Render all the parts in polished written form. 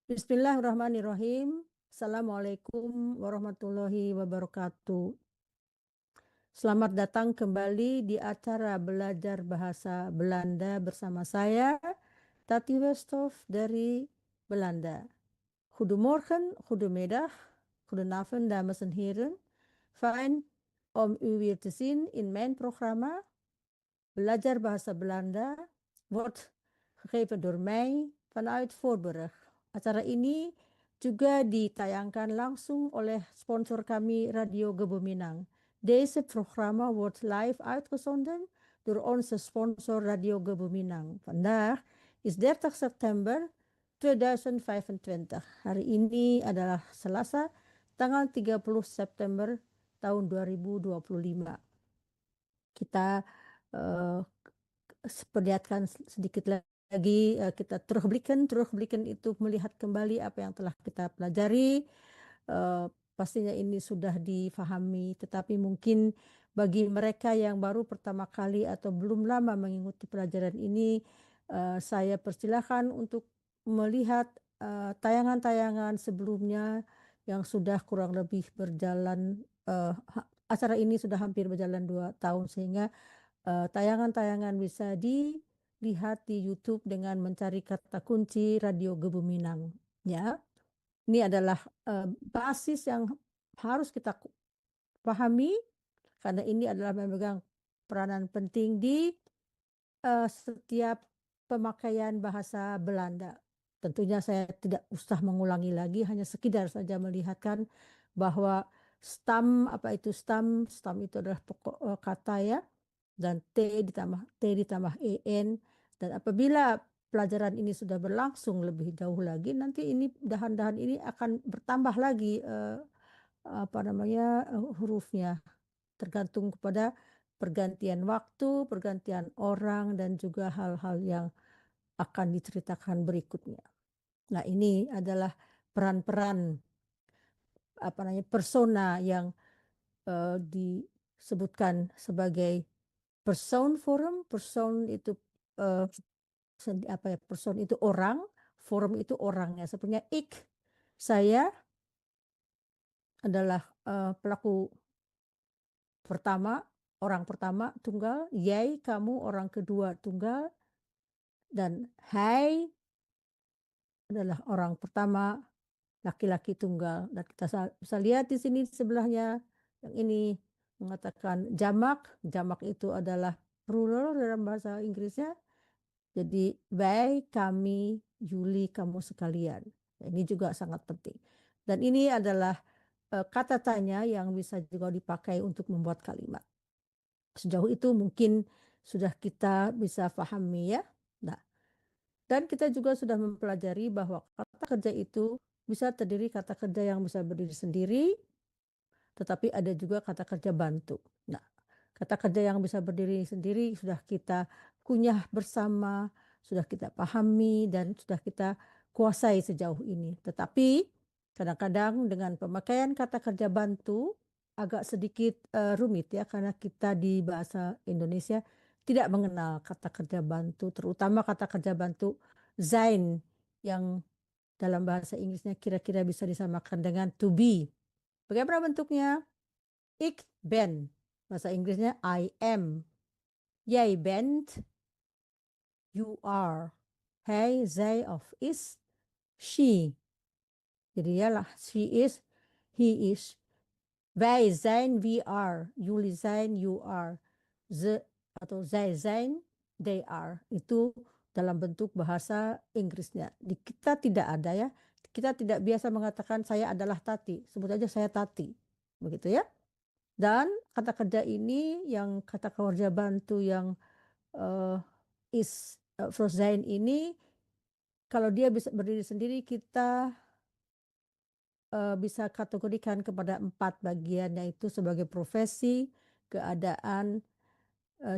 Bismillahirrahmanirrahim. Assalamualaikum warahmatullahi wabarakatuh. Selamat datang kembali di acara belajar bahasa Belanda bersama saya, Tati Westhoff dari Belanda. Goedemorgen, goedemiddag, goedenavond dames en heren. Fijn om u weer te zien in mijn programma. Belajar bahasa Belanda wordt gegeven door mij vanuit Voorburg. Acara ini juga ditayangkan langsung oleh sponsor kami Radio Gebuminang. Deze programma wordt live uitgezonden door onze sponsor Radio Gebuminang. Vandaag is 30 September 2025. Hari ini adalah Selasa, tanggal 30 September tahun 2025. Kita perlihatkan sedikit lagi, kita terusblikken itu melihat kembali apa yang telah kita pelajari. Pastinya ini sudah difahami, tetapi mungkin bagi mereka yang baru pertama kali atau belum lama mengikuti pelajaran ini, saya persilahkan untuk melihat tayangan-tayangan sebelumnya yang sudah kurang lebih berjalan. Acara ini sudah hampir berjalan 2 tahun, sehingga tayangan-tayangan bisa dilihat di YouTube dengan mencari kata kunci Radio Gebuminang. Ya, ini adalah basis yang harus kita pahami, karena ini adalah memegang peranan penting di setiap pemakaian bahasa Belanda. Tentunya saya tidak usah mengulangi lagi, hanya sekedar saja melihatkan bahwa stam, apa itu stam? Stam itu adalah pokok kata ya, dan T ditambah EN, dan apabila pelajaran ini sudah berlangsung lebih jauh lagi, nanti ini dahan-dahan ini akan bertambah lagi hurufnya, tergantung kepada pergantian waktu, pergantian orang, dan juga hal-hal yang akan diceritakan berikutnya. Nah, ini adalah peran-peran persona yang disebutkan sebagai persoonvorm. Persoon itu persoon itu orang, form itu orangnya. Sepertinya ik, saya adalah pelaku pertama, orang pertama tunggal, jij, kamu orang kedua tunggal, dan hij adalah orang pertama laki-laki tunggal. Dan kita bisa lihat di sini sebelahnya, yang ini mengatakan jamak. Jamak itu adalah plural dalam bahasa Inggrisnya. Jadi wij, kami, Juli, kamu sekalian. Nah, ini juga sangat penting. Dan ini adalah kata tanya yang bisa juga dipakai untuk membuat kalimat. Sejauh itu mungkin sudah kita bisa pahami ya. Nah, dan kita juga sudah mempelajari bahwa kata kerja itu bisa terdiri kata kerja yang bisa berdiri sendiri, tetapi ada juga kata kerja bantu. Nah, kata kerja yang bisa berdiri sendiri sudah kita kunyah bersama, sudah kita pahami, dan sudah kita kuasai sejauh ini. Tetapi kadang-kadang dengan pemakaian kata kerja bantu agak sedikit rumit ya, karena kita di bahasa Indonesia tidak mengenal kata kerja bantu, terutama kata kerja bantu zijn, yang dalam bahasa Inggrisnya kira-kira bisa disamakan dengan to be. Bagaimana bentuknya? Ik ben. Bahasa Inggrisnya I am. Jij bent. You are. Hij, zij of is. She. Jadi ya lah, she is, he is. Wij zijn, we are. Jullie zijn, you are. Ze atau zij zijn, they are. Itu dalam bentuk bahasa Inggrisnya. Di kita tidak ada ya. Kita tidak biasa mengatakan saya adalah Tati. Sebut aja saya Tati. Begitu ya. Dan kata kerja ini, yang kata kerja bantu yang is zijn ini, kalau dia bisa berdiri sendiri, kita bisa kategorikan kepada 4 bagian, yaitu sebagai profesi, keadaan,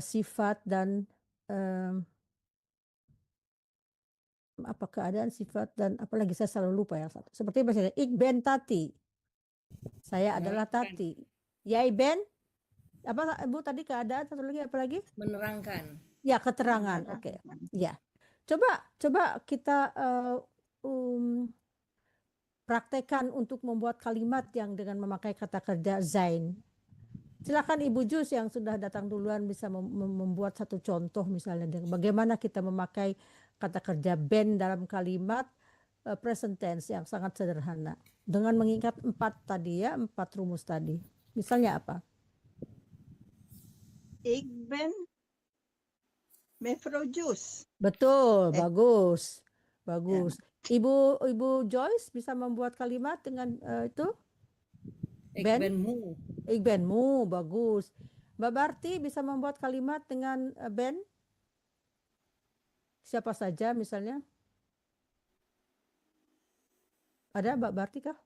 sifat, dan keadaan, sifat, dan apalagi saya selalu lupa yang satu. Seperti misalnya ik ben Tati, saya adalah Tati. Jij ben apa Bu tadi, keadaan, satu lagi apa lagi? Menerangkan. Ya, keterangan. Oke. Ya. Coba kita praktekkan untuk membuat kalimat yang dengan memakai kata kerja sein. Silakan Ibu Jus yang sudah datang duluan bisa membuat satu contoh misalnya bagaimana kita memakai kata kerja ben dalam kalimat present tense yang sangat sederhana dengan mengingat 4 tadi ya, 4 rumus tadi. Misalnya apa? Ik ben mevrouw Jus. Betul, bagus. Bagus. Ibu Joyce bisa membuat kalimat dengan itu? Ik Ben? ben moe. Ik ben moe, bagus. Mbak Barti bisa membuat kalimat dengan ben? Siapa saja misalnya? Ada Mbak Barti kah?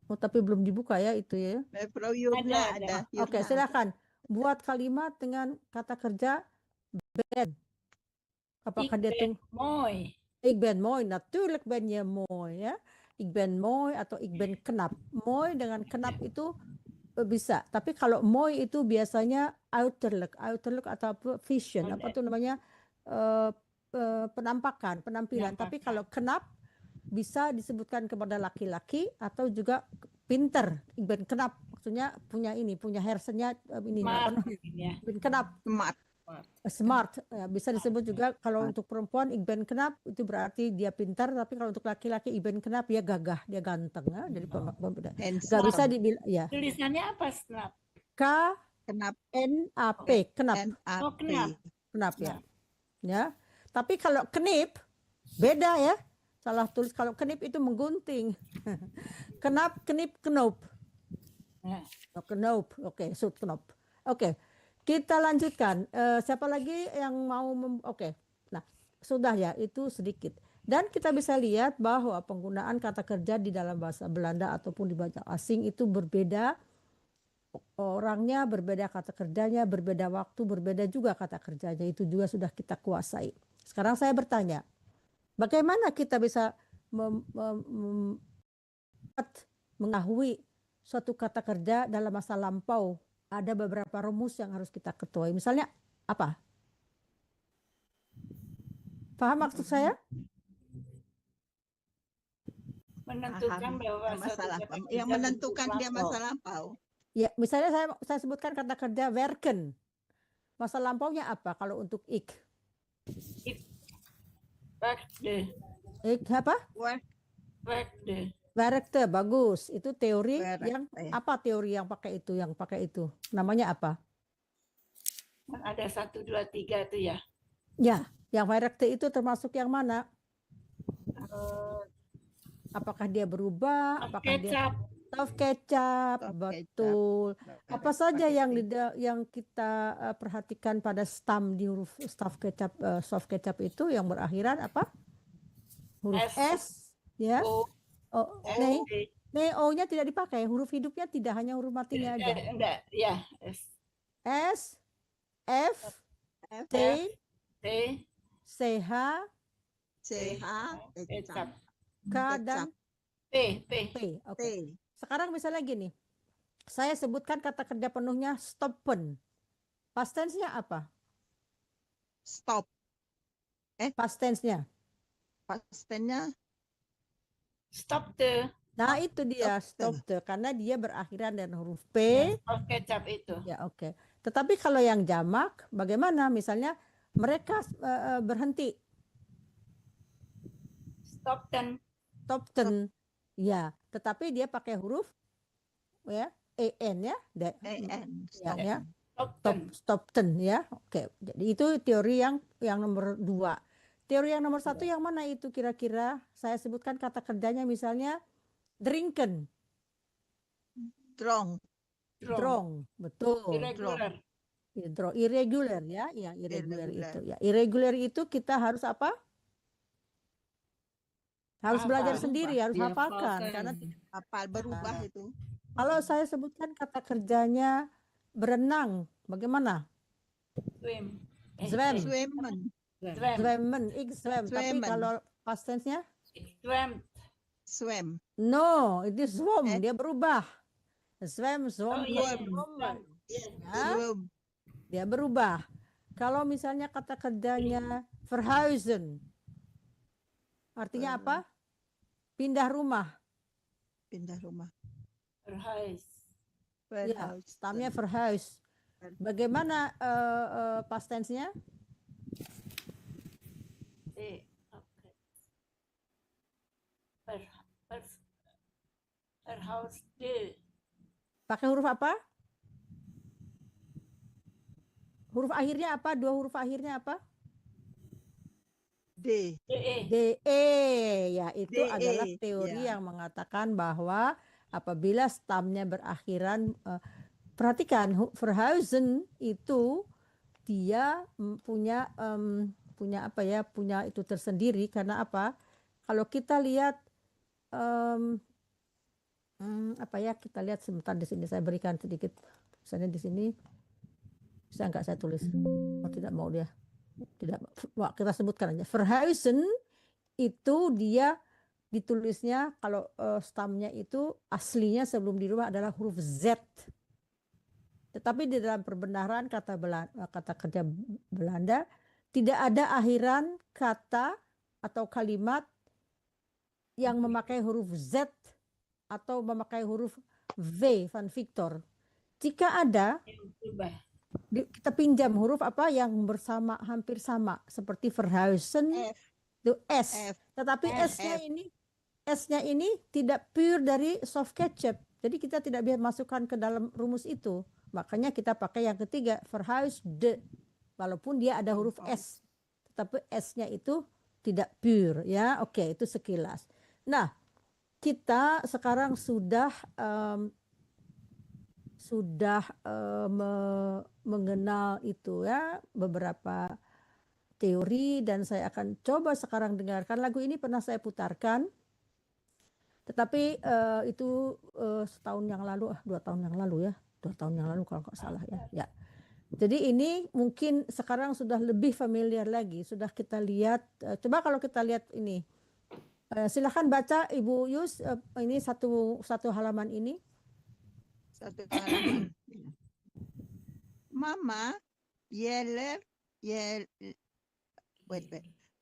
Oh, tapi belum dibuka ya itu ya. Mevrouw Yurna ada. Oke, silakan. Buat kalimat dengan kata kerja ben. Apakah Ik dia ben mooi. Ik ben mooi, natuurlijk ben je mooi ya. Ik ben mooi atau ik ben knap. Mooi dengan knap itu bisa. Tapi kalau mooi itu biasanya uiterlijk atau vision, apa tuh namanya penampilan. Tapi kalau knap bisa disebutkan kepada laki-laki atau juga pinter. Ik ben knap, maksudnya punya hersennya ini apa namanya? Knap. Smart ya, bisa disebut juga kalau untuk perempuan ik ben knap itu berarti dia pintar, tapi kalau untuk laki-laki ik ben knap dia gagah, dia ganteng ya. Jadi nggak bisa dibilang ya. Tulisannya apa snap? K Knap. N A P knap. Oh, knap. Knap ya. Ya. Tapi kalau knip beda ya. Salah tulis, kalau knip itu menggunting. Knap, knip, knoop. Knoop. Oke, shoot knoop. Oke. Kita lanjutkan. Siapa lagi yang mau Oke. Nah, sudah ya, itu sedikit. Dan kita bisa lihat bahwa penggunaan kata kerja di dalam bahasa Belanda ataupun di bahasa asing itu berbeda. Orangnya berbeda, kata kerjanya berbeda, waktu berbeda juga kata kerjanya. Itu juga sudah kita kuasai. Sekarang saya bertanya, bagaimana kita bisa mengetahui suatu kata kerja dalam masa lampau? Ada beberapa rumus yang harus kita ketahui. Misalnya apa? Paham maksud saya? Menentukan bahwa yang menentukan dia masa lampau. Ya, misalnya saya sebutkan kata kerja werken. Masa lampaunya apa kalau untuk ik? Ik werkte. Ik apa? Werkte. Werkte, bagus. Itu teori yang apa, teori yang pakai itu? Namanya apa? Ada 1, 2, 3 itu ya. Ya, yang werkte itu termasuk yang mana? Apakah dia berubah? Apakah dia kecap? Betul. Apa saja yang kita perhatikan pada stam di huruf soft kecap itu yang berakhiran apa? Huruf S, ya. Oh, O-nya tidak dipakai, huruf hidupnya tidak, hanya huruf matinya aja. Enggak, ya. S, F, T, CH, K, dan P. Oke. Sekarang misalnya gini, saya sebutkan kata kerja penuhnya stoppen. Past tense-nya apa? Stop. Past tense-nya? Past tense-nya Stopte. Nah, itu dia stopte karena dia berakhiran dengan huruf P. Soft kecap itu. Ya, oke. Tetapi kalau yang jamak bagaimana? Misalnya mereka berhenti. Stopten. Ya, tetapi dia pakai huruf ya, en ya. Ya. Stopten ya. Oke. Jadi itu teori yang nomor 2. Teori yang nomor 1 yang mana itu kira-kira? Saya sebutkan kata kerjanya misalnya drinken. Drong. Betul. Irregular ya, yang irregular itu ya. Irregular itu kita harus apa? Harus belajar sendiri, harus hafalkan karena hafal berubah itu. Kalau saya sebutkan kata kerjanya berenang, bagaimana? Zwemmen. Ik zwem. Tapi kalau past tense-nya? Swim. No, itu zwom, dia berubah. Zwem. Dia berubah. Kalau misalnya kata kerjanya verhuizen, artinya apa? pindah rumah. Pindah rumah. Verhuis. Ya, stamnya Verhuizen. verhuis. Bagaimana past tense-nya? Oke. Verhuisde. Pakai huruf apa? Huruf akhirnya apa? Dua huruf akhirnya apa? D. DE. DE. Ya, itu DE, adalah teori ya. yang mengatakan bahwa apabila stamnya berakhiran, perhatikan verhuizen itu dia punya apa ya? Punya itu tersendiri karena apa? Kalau kita lihat apa ya? Kita lihat sebentar di sini saya berikan sedikit. Misalnya di sini bisa nggak saya tulis? Oh, tidak mau dia. Tidak, wah, kita sebutkan aja. Verhuizen itu dia ditulisnya kalau stamnya itu aslinya sebelum dirubah adalah huruf Z. Tetapi di dalam perbenaran kata kerja Belanda tidak ada akhiran kata atau kalimat yang memakai huruf Z atau memakai huruf V van Victor. Jika ada, Yang berubah. kita pinjam huruf apa yang bersama hampir sama seperti verhuizen F. itu S. F. Tetapi F. S-nya ini tidak pure dari soft ketchup. Jadi kita tidak bisa masukkan ke dalam rumus itu. Makanya kita pakai yang ketiga, verhuisde. Walaupun dia ada huruf S. Tetapi S-nya itu tidak pure. Ya, oke, itu sekilas. Nah, kita sekarang sudah mengenal itu ya, beberapa teori, dan saya akan coba sekarang dengarkan lagu ini. Pernah saya putarkan, tetapi itu setahun yang lalu, 2 tahun yang lalu ya, 2 tahun yang lalu kalau nggak salah ya. Jadi ini mungkin sekarang sudah lebih familiar lagi, sudah kita lihat. Coba kalau kita lihat ini, silahkan baca Ibu Yus, ini satu halaman ini. Satu halaman. Mama gjelder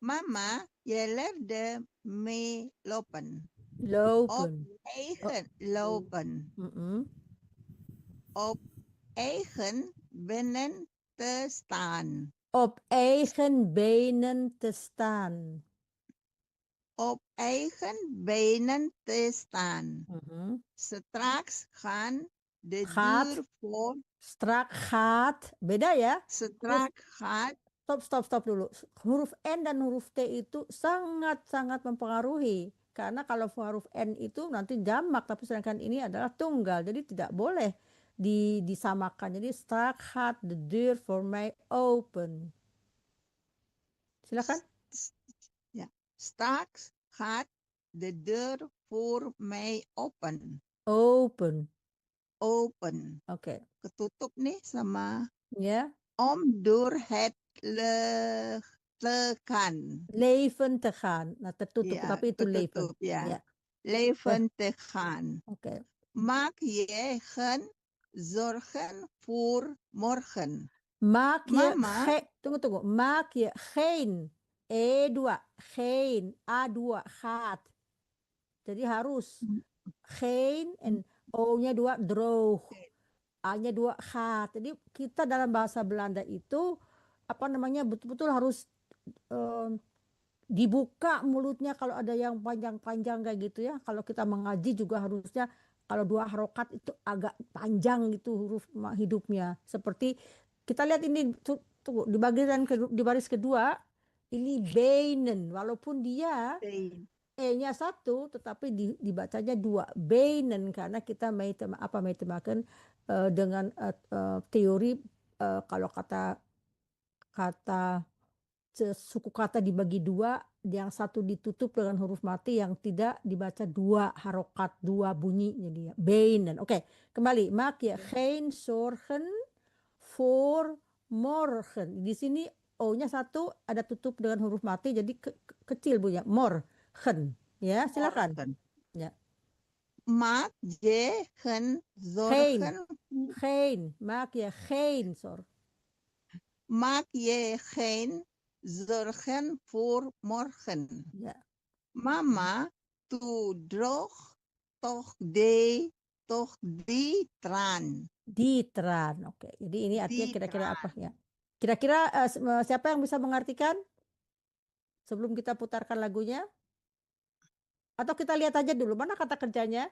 Mama gjelder det med lopen. Lopen. Lopen. Op eigen benen te staan. Op eigen benen te staan. Op eigen benen te staan. Straks gaan de deur voor. Strak gaat, beda ya. Strak gaat. Stop dulu. Huruf N dan huruf T itu sangat-sangat mempengaruhi. Karena kalau huruf N itu nanti jamak, tapi sedangkan ini adalah tunggal. Jadi tidak boleh disamakan. Jadi strak gaat de deur voor mij open. Silakan. Ya. Straks gaat de deur voor mij open. Open. Oke. Ketutup nih sama Ya. om door het tekan. Leven te gaan. Nah, tertutup, Ya, tapi itu leven. Ya. Leven te gaan. Oke. Maak je geen zorgen voor morgen. Maak je Mama. Maak je geen E2, geen A2 gaat. Jadi harus geen en O-nya 2 droog. A-nya 2 gaat. Jadi kita dalam bahasa Belanda itu betul-betul harus dibuka mulutnya kalau ada yang panjang-panjang kayak gitu ya. Kalau kita mengaji juga harusnya kalau 2 harokat itu agak panjang gitu huruf hidupnya. Seperti kita lihat ini tunggu di baris kedua ini beinen, walaupun dia E-nya 1 tetapi dibacanya 2 beinen karena kita meitemakan dengan teori kalau kata suku kata dibagi 2, yang 1 ditutup dengan huruf mati, yang tidak dibaca 2 harokat, 2 bunyi, jadi beinen. Oke, kembali. Maak je geen zorgen voor morgen. Di sini O-nya 1 ada tutup dengan huruf mati, jadi kecil bunyinya. Morgen. Ya, silakan. Ya. Maak je geen zorgen. Geen. Maak je geen zorgen. Maak je geen zorgen voor morgen. Ja. Mama tu droog, toch de, toch di tran. Ditran. Oke. Jadi ini artinya kira-kira apa Ditran. ya? Kira-kira siapa yang bisa mengartikan sebelum kita putarkan lagunya? Atau kita lihat aja dulu mana kata kerjanya?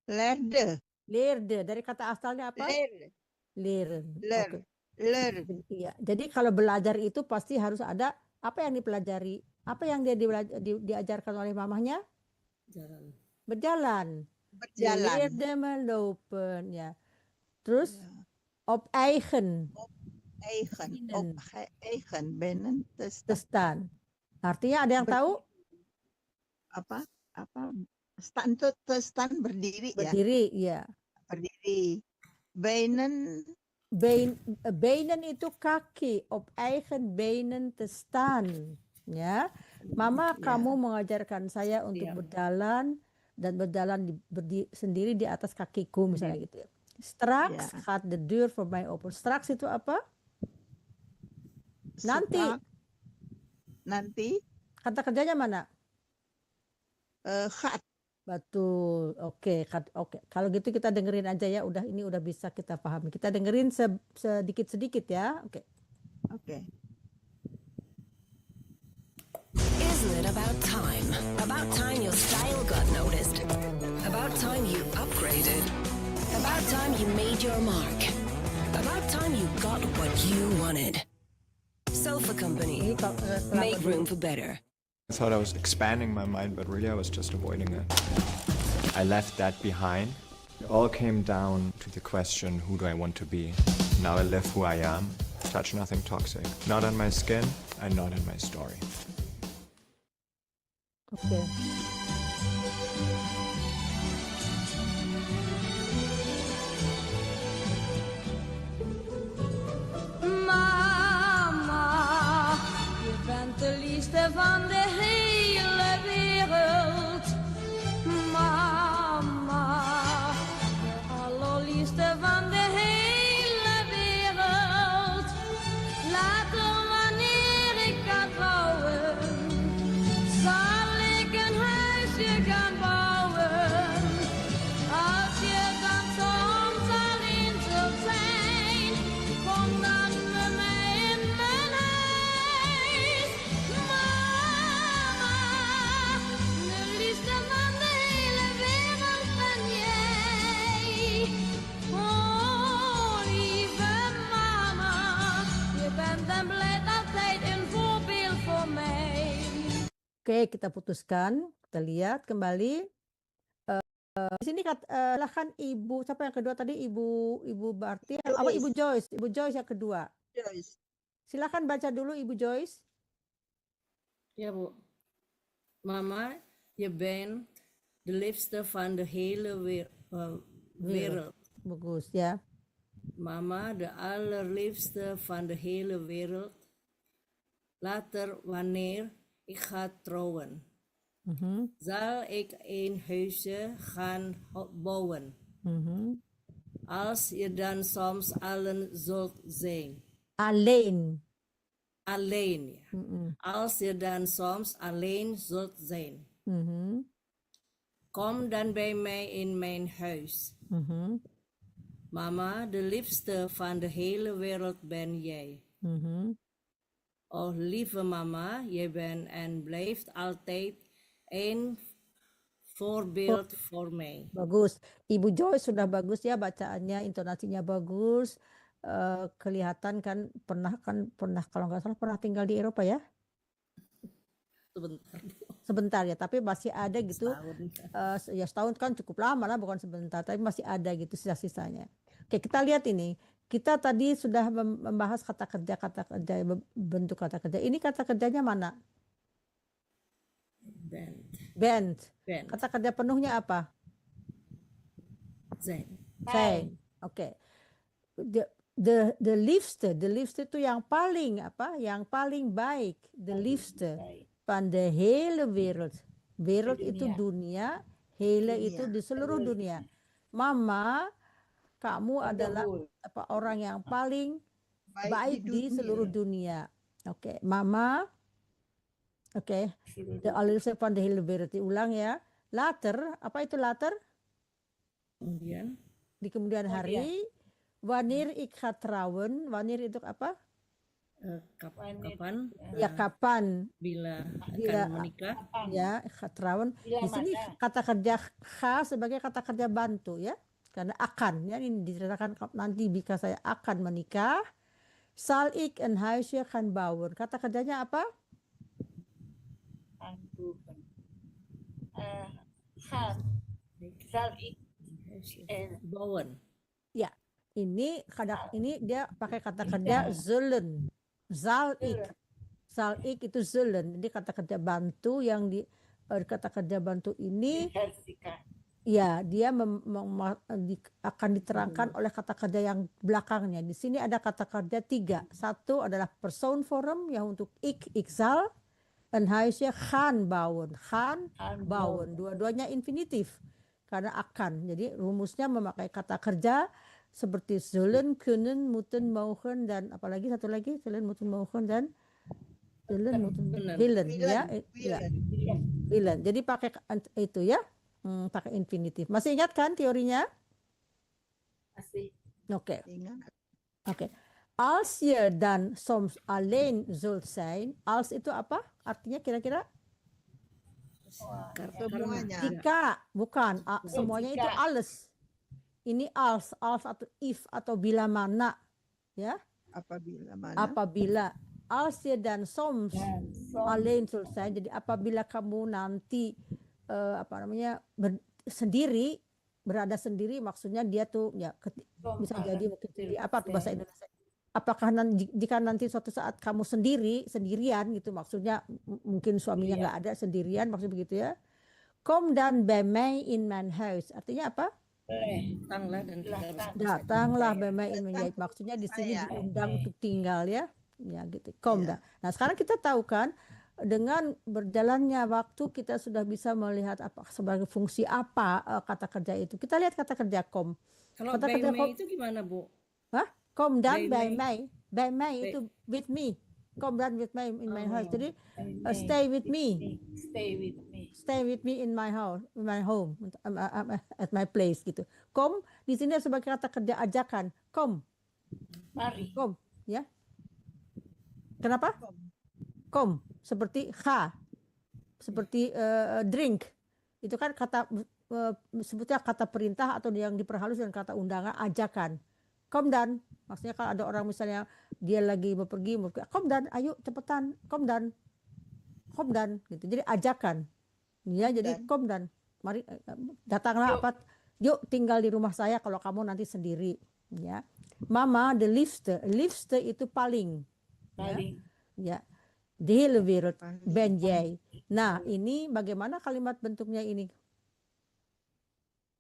Lerde, Leerde. Dari kata asalnya apa? ler, Leren. ler, Oke. ler. Iya. Jadi kalau belajar itu pasti harus ada apa yang dipelajari. Apa yang dia diajarkan oleh mamahnya? Jalan. Berjalan. Berjalan. Leerde melopen. Ya. Terus Ya. op eigen. Eigen, Binnen. op eigen, binnen, te staan. Testan. Artinya ada yang tahu? Apa? Staan itu te staan berdiri ya. Berdiri, iya. Berdiri. Benen, Benen itu kaki, op eigen benen te staan. Ya, Mama, ya. kamu mengajarkan saya untuk Iya. berjalan dan berjalan sendiri di atas kakiku, misalnya gitu ya. Straks Ya. gaat de deur voor mij open. Straks itu apa? Nanti. Strak. Nanti. Kata kerjanya mana? Gaat. Betul. Oke, oke. Kalau gitu kita dengerin aja ya. Ini udah bisa kita pahami. Kita dengerin sedikit-sedikit ya. Oke. Oke. Isn't it about time? About time your style got noticed. About time you upgraded. About time you made your mark. About time you got what you wanted. Sofa Company. Make room for better. I thought I was expanding my mind, but really I was just avoiding it. I left that behind. It all came down to the question, who do I want to be? Now I live who I am. Touch nothing toxic. Not on my skin and not in my story. Oke. Mama, je bent de liefste van de hele wereld. Mama, de allerliefste van de hele wereld. Later wanneer ik ga trouwen, zal ik een huisje gaan bouwen. Als je dan soms alleen zult zijn, kom dan met mij in mijn huis. Mama, de liefste van de hele wereld ben jij. Oh, lieve mama, je bent en blijft altijd een voorbeeld voor mij. Oke, kita putuskan. Kita lihat kembali. Di sini silahkan Ibu, siapa yang kedua tadi? Ibu Barti, apa Joyce. Ibu Joyce? Ibu Joyce yang kedua. Joyce. Silahkan baca dulu Ibu Joyce. Ja, Bu. Mama, je bent de liefste van de hele wereld. Bagus ya. Mama, de allerliefste van de hele wereld. Later, wanneer ik ga trouwen, Mhm, zal ik een huisje gaan bouwen. mhm. Als je dan soms allen zult zijn. Alleen. Alleen, ja. Mhm, Als je dan soms alleen zult zijn. mhm, Kom dan bij mij in mijn huis. mhm, Mama, de liefste van de hele wereld ben jij. mhm. Oh, lieve mama, jij bent en blijft altijd een voorbeeld voor mij. Bagus. Ibu Joyce sudah bagus ya bacaannya, intonasinya bagus. Kelihatan kan pernah kalau nggak salah pernah tinggal di Eropa ya? Sebentar, Bu. Sebentar ya, tapi masih ada gitu. Setahun. Ya setahun kan cukup lama lah, bukan sebentar, tapi masih ada gitu sisa-sisanya. Oke, kita lihat ini. Kita tadi sudah membahas kata kerja, bentuk kata kerja. Ini kata kerjanya mana? Band. Band. Kata kerja penuhnya apa? Zijn. Zijn. Oke. The liefste itu yang paling apa? Yang paling baik. The liefste van de hele wereld. Wereld itu dunia, hele itu di seluruh dunia. Mama, kamu adalah orang yang paling baik di seluruh dunia. Oke, Mama, Oke. De allerliefste van de hele wereld. Diulang ya. Later, apa itu later? Kemudian Di kemudian hari. Wanneer ik ga trouwen. Wanneer itu apa? kapan Ya kapan. bila Bila- akan menikah? Ya, ik ga trouwen. Di sini kata kerja ga sebagai kata kerja bantu ya. Karena akan ya, ini diceritakan nanti jika saya akan menikah. Zal ik een huisje gaan bouwen. Kata kerjanya apa? Bouwen. Ya, ini dia pakai kata kerja zullen. Zal ik. Zal ik itu zullen. Jadi kata kerja bantu yang kata kerja bantu ini ya dia akan diterangkan oleh kata kerja yang belakangnya. Di sini ada kata kerja 3. Satu adalah persoonvorm yang untuk ik zal. Een huisje gaan bouwen. Gaan bouwen. Dua-duanya infinitif. Karena akan. Jadi rumusnya memakai kata kerja seperti zullen, kunnen, moeten, mogen, dan apalagi satu lagi zullen, moeten, mogen, dan zullen, moeten, willen. Ya, willen. Jadi pakai itu ya. Pakai infinitif. Masih ingat kan teorinya? Oke. Oke. Als je dan soms alleen zult zijn. Als itu apa? Artinya kira-kira? Semuanya. Jika, bukan. Semuanya itu alles. Ini als atau if atau bila mana. Ya. Apabila mana? Apabila. Als je dan soms alleen zult zijn. Jadi apabila kamu nanti berada sendiri, maksudnya dia tuh ya bisa jadi mungkin apa tuh bahasa Indonesia? Apakah jika nanti suatu saat kamu sendirian gitu, maksudnya mungkin suaminya nggak ada, sendirian, maksudnya begitu ya. Kom dan bij mij in mijn huis. Artinya apa? Datanglah bij mij in mijn huis. Maksudnya di sini diundang untuk tinggal ya. Ya gitu. Kom dan. Nah, sekarang kita tahu kan dengan berjalannya waktu kita sudah bisa melihat apa sebagai fungsi apa kata kerja itu. Kita lihat kata kerja kom. Kalau Kata by kerja me itu gimana, Bu? Hah? Kom dan By by mij. By mij itu with me. Kom dan with me in my house. Jadi stay with me. Stay with me in my house, in my home, at my place gitu. Kom di sini sebagai kata kerja ajakan. Kom. Mari. Kom, ya. Kenapa? Kom seperti ga. Seperti drink. Itu kan kata sebutnya kata perintah atau yang diperhalus dengan kata undangan, ajakan. Kom dan, maksudnya kalau ada orang misalnya dia lagi mau pergi, kom dan, ayo cepetan, kom dan gitu. Jadi ajakan, ya. Jadi kom dan, mari datanglah apa, yuk tinggal di rumah saya kalau kamu nanti sendiri, ya. Mama de liefste itu paling, ya. De hele wereld ben jij. Nah, ini bagaimana kalimat bentuknya ini?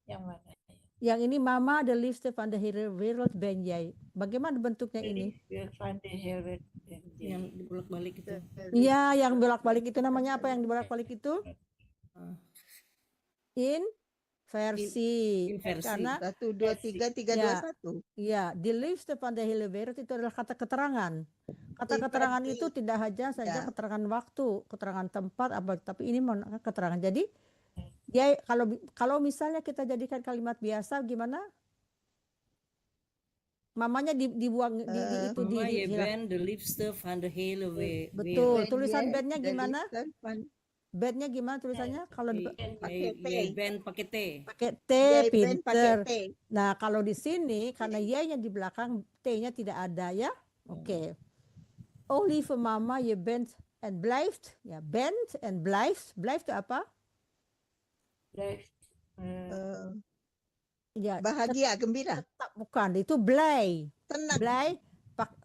Yang mana? Yang ini mama de liefste van de hele wereld ben jij. Bagaimana bentuknya ini? Van de hele Yang dibolak-balik itu. Iya, yang bolak-balik itu namanya apa yang dibolak-balik itu? Inversi. Inversi. Karena 1, 2, 3, 3, 2, 1. ya, de liefste van de hele wereld itu adalah kata keterangan. Kata keterangan itu tidak hanya saja keterangan waktu, keterangan tempat, tapi ini keterangan. Jadi ya, kalau misalnya kita jadikan kalimat biasa gimana? Mamanya dibuang itu Mama, je bent de liefste van de hele wereld. betul. Tulisan bandnya gimana? Bandnya gimana tulisannya? Kalau Je bent pakai T. pakai T, pinter. Nah, kalau di sini karena Y-nya di belakang, T-nya tidak ada ya. Oke. Oh lieve mama, je bent en blijft. Ya, bent en blijft. Blijft itu apa? Ya, Bahagia, gembira. tetap bukan, itu blij. Tenang. Blij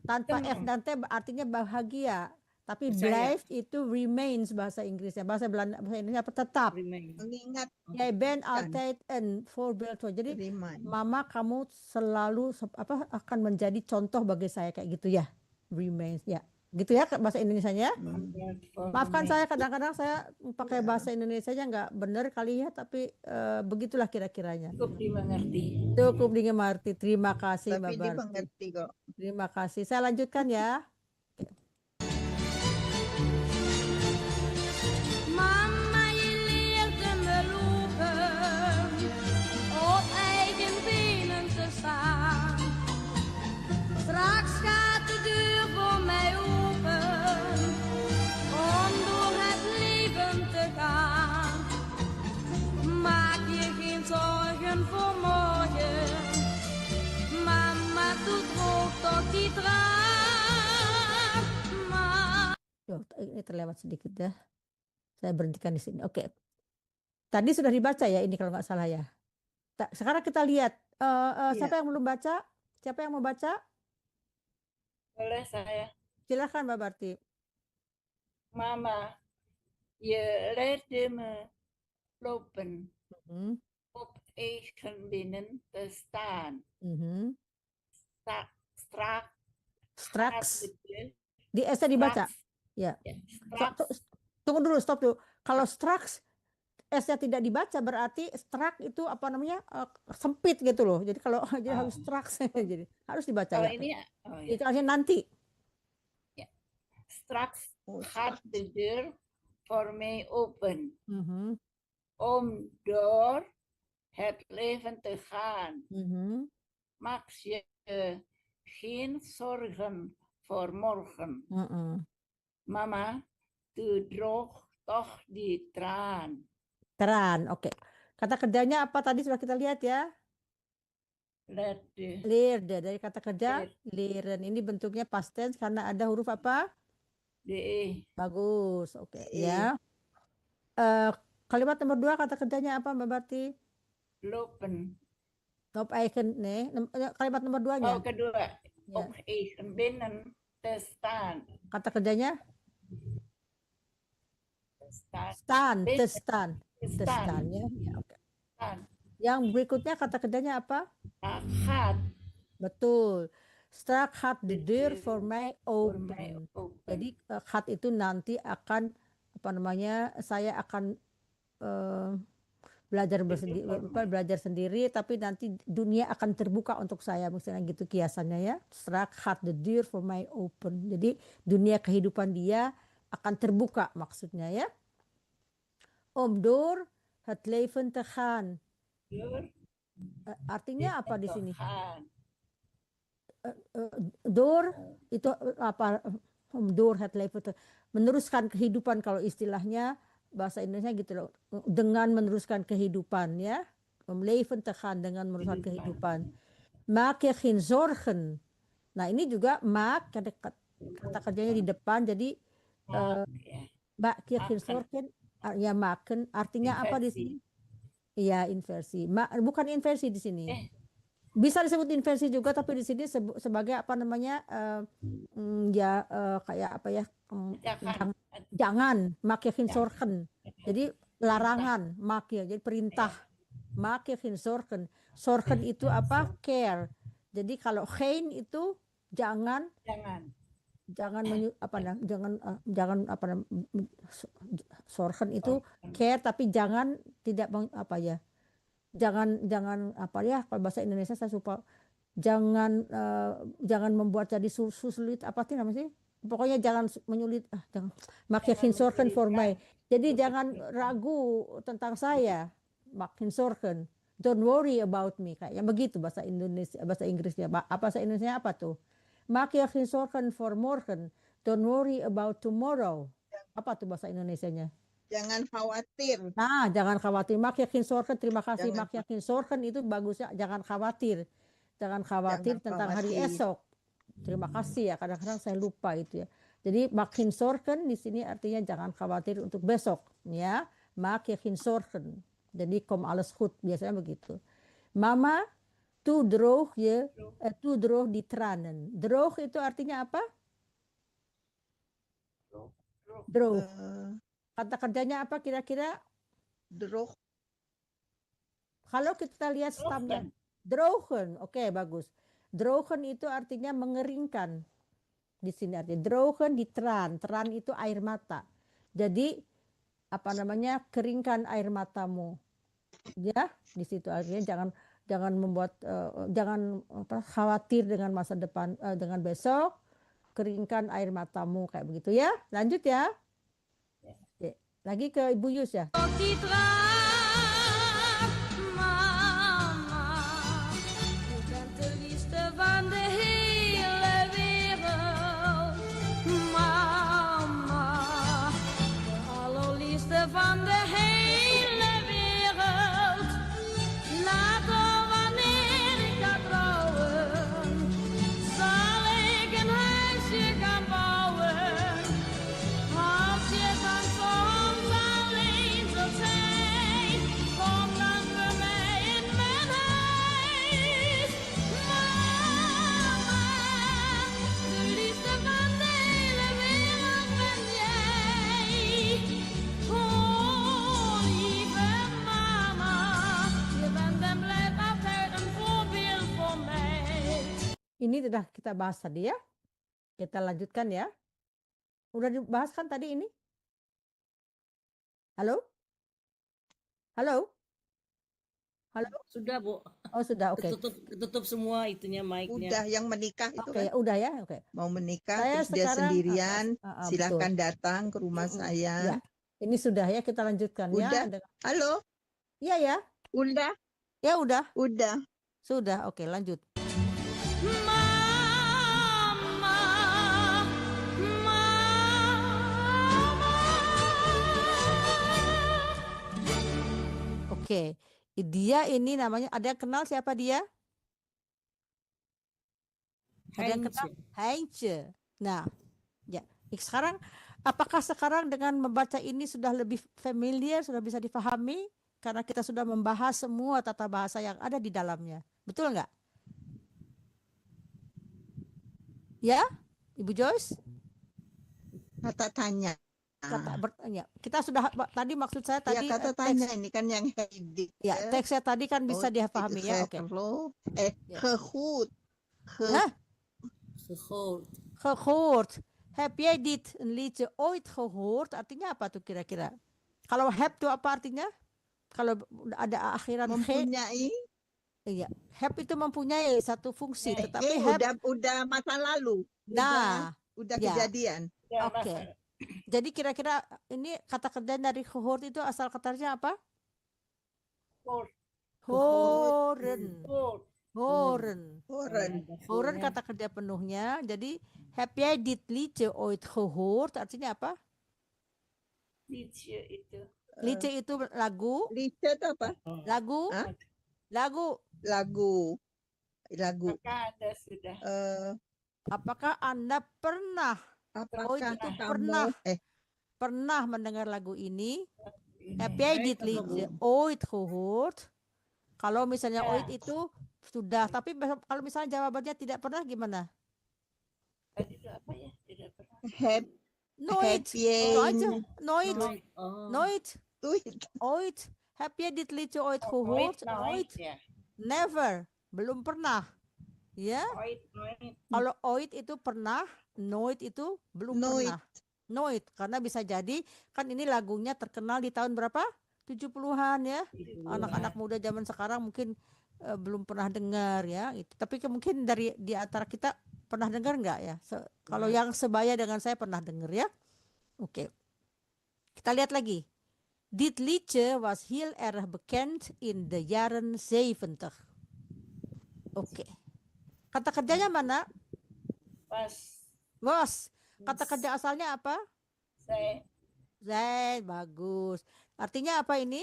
tanpa F dan T artinya bahagia. Tapi blijft itu remains bahasa Inggrisnya. Bahasa Belanda, bahasa Indonesia apa? Tetap. Mengingat. Jij bent altijd een voorbeeld. Jadi mama kamu selalu akan menjadi contoh bagi saya kayak gitu ya. Remains ya. Gitu ya bahasa Indonesianya. Maafkan saya kadang-kadang saya pakai bahasa Indonesianya nggak benar kali ya, tapi begitulah kira-kiranya. Cukup dimengerti. Cukup dimengerti. Terima kasih Tapi Mbak Barti. dimengerti kok. Terima kasih. Saya lanjutkan ya. toch die traan. Maar Yo, ini terlewat sedikit ya. Saya berhentikan di sini. Oke. Tadi sudah dibaca ya ini kalau nggak salah ya. Sekarang kita lihat siapa yang belum baca? Siapa yang mau baca? Boleh saya. Silakan Mbak Barti. Mama, je leerde me lopen Mhm, op eigen benen te staan. mhm. Strak Straks. de Di S-nya dibaca. Ya. straks Tunggu dulu, stop dulu. Kalau straks S-nya tidak dibaca berarti strak itu apa namanya sempit gitu loh. Jadi kalau jadi harus straks jadi harus dibaca kalau ya. ini Itu artinya nanti. straks Oh, gaat de deur voor mij open Mhm, om door het leven te gaan. mhm, Maak je geen zorgen voor morgen. mhm. Mama, tu droog toch die traan. Teran, oke. Kata kerjanya apa tadi sudah kita lihat ya? Leerde. Leerde dari kata kerja leren. Ini bentuknya past tense karena ada huruf apa? De Bagus, oke Iya. ya. Kalimat nomor 2 kata kerjanya apa Mbak Barti? lopen. Op eigen, nih. Kalimat nomor 2-nya. Oh, kedua. Ya. Op eigen benen te staan. Kata kerjanya Te staan. staan, Te te staan. Te Te staan. staan ya. Ya, oke. Staan. Yang berikutnya kata kerjanya apa? Gaat Betul. Strak had the door for my voor mij open. open. Jadi had itu nanti akan apa namanya? Saya akan belajar sendiri tapi nanti dunia akan terbuka untuk saya, misalnya gitu kiasannya ya. Strak had the door for my open. Jadi dunia kehidupan dia akan terbuka maksudnya ya. Om door het leven te gaan. Deur Artinya apa di te sini? gaan. Door itu apa? Door het leven meneruskan kehidupan kalau istilahnya bahasa Indonesia gitu loh. Dengan meneruskan kehidupan ya. Om leven te gaan dengan meneruskan kehidupan. Maak je geen zorgen. Nah ini juga maak kata kerjanya di depan jadi Ja. maak je geen zorgen ya maken artinya apa di sini? Iya inversi. Bukan inversi di sini. Bisa disebut inversi juga tapi di sini sebagai apa namanya kayak apa ya jangan maak je geen zorgen. Jadi larangan maak je jadi perintah maak je geen zorgen. Zorgen itu apa? Care. Jadi kalau geen itu jangan zorgen itu care tapi jangan tidak apa ya. Jangan apa ya kalau bahasa Indonesia saya suka jangan membuat jadi sulit apa sih namanya sih pokoknya jangan menyulit jangan makin zorgen for my jadi jangan ragu tentang saya makin zorgen don't worry about me kayak begitu bahasa Indonesia bahasa Inggrisnya bahasa Indonesia apa tuh makin zorgen for morgen don't worry about tomorrow apa tuh bahasa Indonesianya. Jangan khawatir. Nah, jangan khawatir. Mak yakin sorgen, terima kasih. Jangan. Mak yakin sorgen itu bagusnya jangan khawatir. Jangan khawatir Jangan tentang hari khawatir. esok. Terima kasih ya. Kadang-kadang saya lupa itu ya. Jadi makin sorgen di sini artinya jangan khawatir untuk besok, ya. Mak yakin sorgen. Jadi kom alles goed biasanya begitu. Mama, tu droog die tranen. Droog itu artinya apa? Droog. Kata kerjanya apa kira-kira? Droog. Kalau kita lihat stamnya drogen, oke bagus. Drogen itu artinya mengeringkan. Di sini artinya drogen di teran. Teran itu air mata. Jadi apa namanya keringkan air matamu. Ya di situ artinya jangan membuat jangan khawatir dengan masa depan dengan besok. Keringkan air matamu kayak begitu ya. Lanjut ya. Lagi ke Ibu Yus ya. die traan, mama. Je bent de liefste van de hele wereld, mama. De allerliefste van de hele wereld. Later wanneer ik ga trouwen, zal Ini sudah kita bahas tadi ya. Kita lanjutkan ya. Udah dibahas kan tadi ini? Halo? Halo? Halo? Sudah, Bu. Oh sudah, oke. Ketutup semua itunya mic-nya. Udah yang menikah itu Oke, kan udah ya, oke. mau menikah Saya terus dia sekarang, sendirian, betul. silakan datang ke rumah Ya, saya. ini sudah ya, kita lanjutkan ya. Udah? Halo, Iya ya, udah, ya udah, udah. sudah, oke lanjut. Oke, dia ini namanya, ada yang kenal siapa dia? Ada yang kenal? Heinze. Nah, ya. Sekarang, apakah sekarang dengan membaca ini sudah lebih familiar, sudah bisa difahami? Karena kita sudah membahas semua tata bahasa yang ada di dalamnya. Betul nggak? Ya, Ibu Joyce? Kata tanya. Ya, kita sudah tadi maksud saya Ya tadi kata tanya ini kan yang hedik. ya teksnya tadi kan bisa dipahami ya. Oke. Ya. Gehoord. Hah? Gehoord. Heb jij dit een liedje ooit gehoord? Artinya apa tuh kira-kira? Kalau heb tuh apa artinya? Kalau ada akhiran Mempunyai. Iya, heb itu mempunyai satu fungsi, tetapi udah masa lalu. Nah, udah ya. Kejadian. Oke. Jadi kira-kira ini kata kerja dari gehoord itu asal katanya apa? Horen. Horen kata kerja penuhnya. Jadi heb jij dit liedje ooit gehoord? Artinya apa? Liedje itu. Liedje itu lagu. Liedje itu apa? Lagu. Hah? Lagu. Maka Anda sudah. Apakah Anda pernah? Apakah itu kamu pernah mendengar lagu ini? Heb jij dit liedje ooit gehoord? Kalau misalnya ooit itu sudah, tapi kalau misalnya jawabannya tidak pernah gimana? Tadi itu apa ya? Tidak pernah. Nooit. Itu aja. Nooit. Nooit. Nooit. Ooit. Heb jij dit liedje ooit gehoord? Ooit. Ya. Never. Belum pernah. Ya. Nooit. Kalau ooit itu pernah, nooit itu belum pernah. Nooit. Karena bisa jadi kan ini lagunya terkenal di tahun berapa? 70-an ya. Anak-anak muda zaman sekarang mungkin belum pernah dengar ya. Tapi mungkin di antara kita pernah dengar nggak ya? Kalau yang sebaya dengan saya pernah dengar ya. Oke. Kita lihat lagi. Dit liedje was heel erg bekend in de jaren 70. Oke. Kata kerjanya mana? Was. Kata kerja asalnya apa? Zijn. Bagus. Artinya apa ini?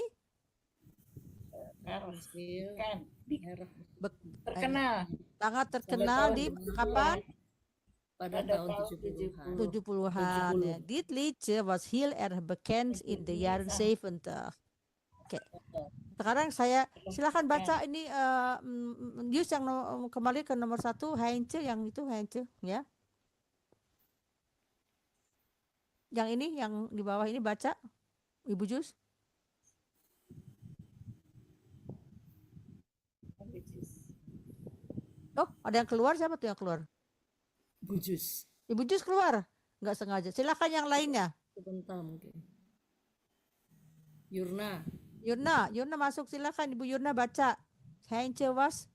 Terkenal. Sangat terkenal di kapan? Pada tahun 70-an. Ya. Dit liedje was heel erg bekend in de jaren 70. Oke. Sekarang saya silakan baca ini Yus yang kembali ke nomor 1, Heinze yang itu Heinze ya. Yang ini yang di bawah ini baca Ibu Jus. Oh, ada yang keluar, siapa tuh yang keluar? Ibu Jus. Ibu Jus keluar? Nggak sengaja. Silakan yang lainnya. Sebentar mungkin. Yurna masuk, silakan Ibu Yurna baca. Heinze was.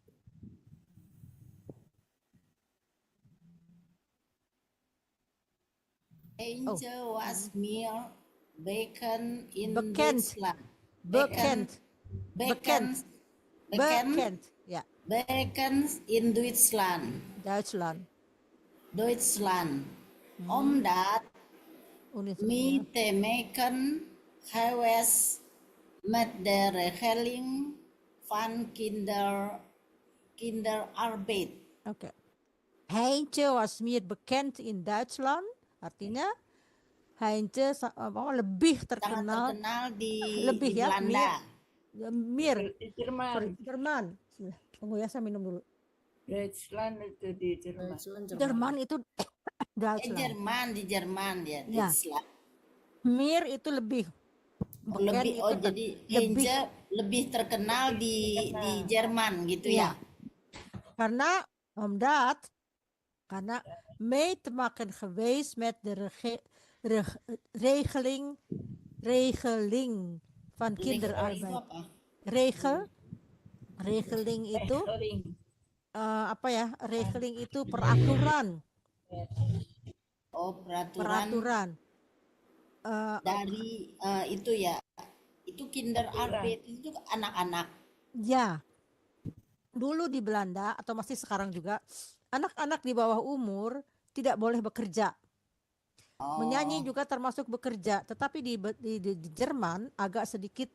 Heinze was meer bekend in Bekend. Duitsland. Bekend. Ya. Bekend in Duitsland. Omdat Mythe-maken geweest met de regeling van kinderarbeid. Oke. Heinze was meer bekend in Duitsland. Artinya Heinze lebih terkenal di Belanda. Mir. Jerman. Tunggu ya, saya minum dulu. Duitsland itu di Jerman. Jerman itu Duitsland. Di Jerman ya. Ya. Mir itu lebih. Jadi Heinze lebih terkenal di Jerman gitu ya. Karena omdat Karena mee te maken geweest met de regeling van Itu kinderarbeid. apa? Regeling itu Regeling. apa ya? Regeling itu peraturan. Oh, peraturan Peraturan. dari itu ya. Itu kinderarbeit itu anak-anak. Ya, dulu di Belanda atau masih sekarang juga anak-anak di bawah umur tidak boleh bekerja. Oh, Menyanyi juga termasuk bekerja, tetapi di Jerman agak sedikit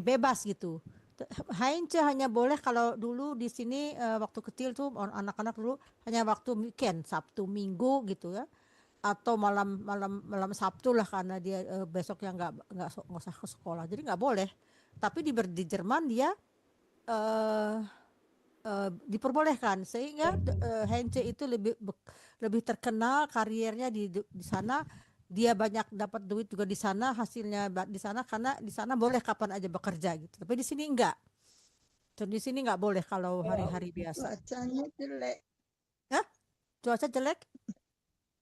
bebas gitu. Heinze hanya boleh kalau dulu di sini waktu kecil tuh anak-anak dulu hanya waktu weekend, Sabtu, Minggu gitu ya, atau malam Sabtu lah karena dia besoknya nggak usah ke sekolah, jadi nggak boleh. Tapi di Jerman dia diperbolehkan sehingga Heinze itu lebih terkenal karirnya di sana. Dia banyak dapat duit juga di sana, hasilnya di sana karena di sana boleh kapan aja bekerja gitu. Tapi di sini enggak. Dan di sini nggak boleh kalau hari-hari biasa. Cuacanya jelek. Hah? Cuaca jelek?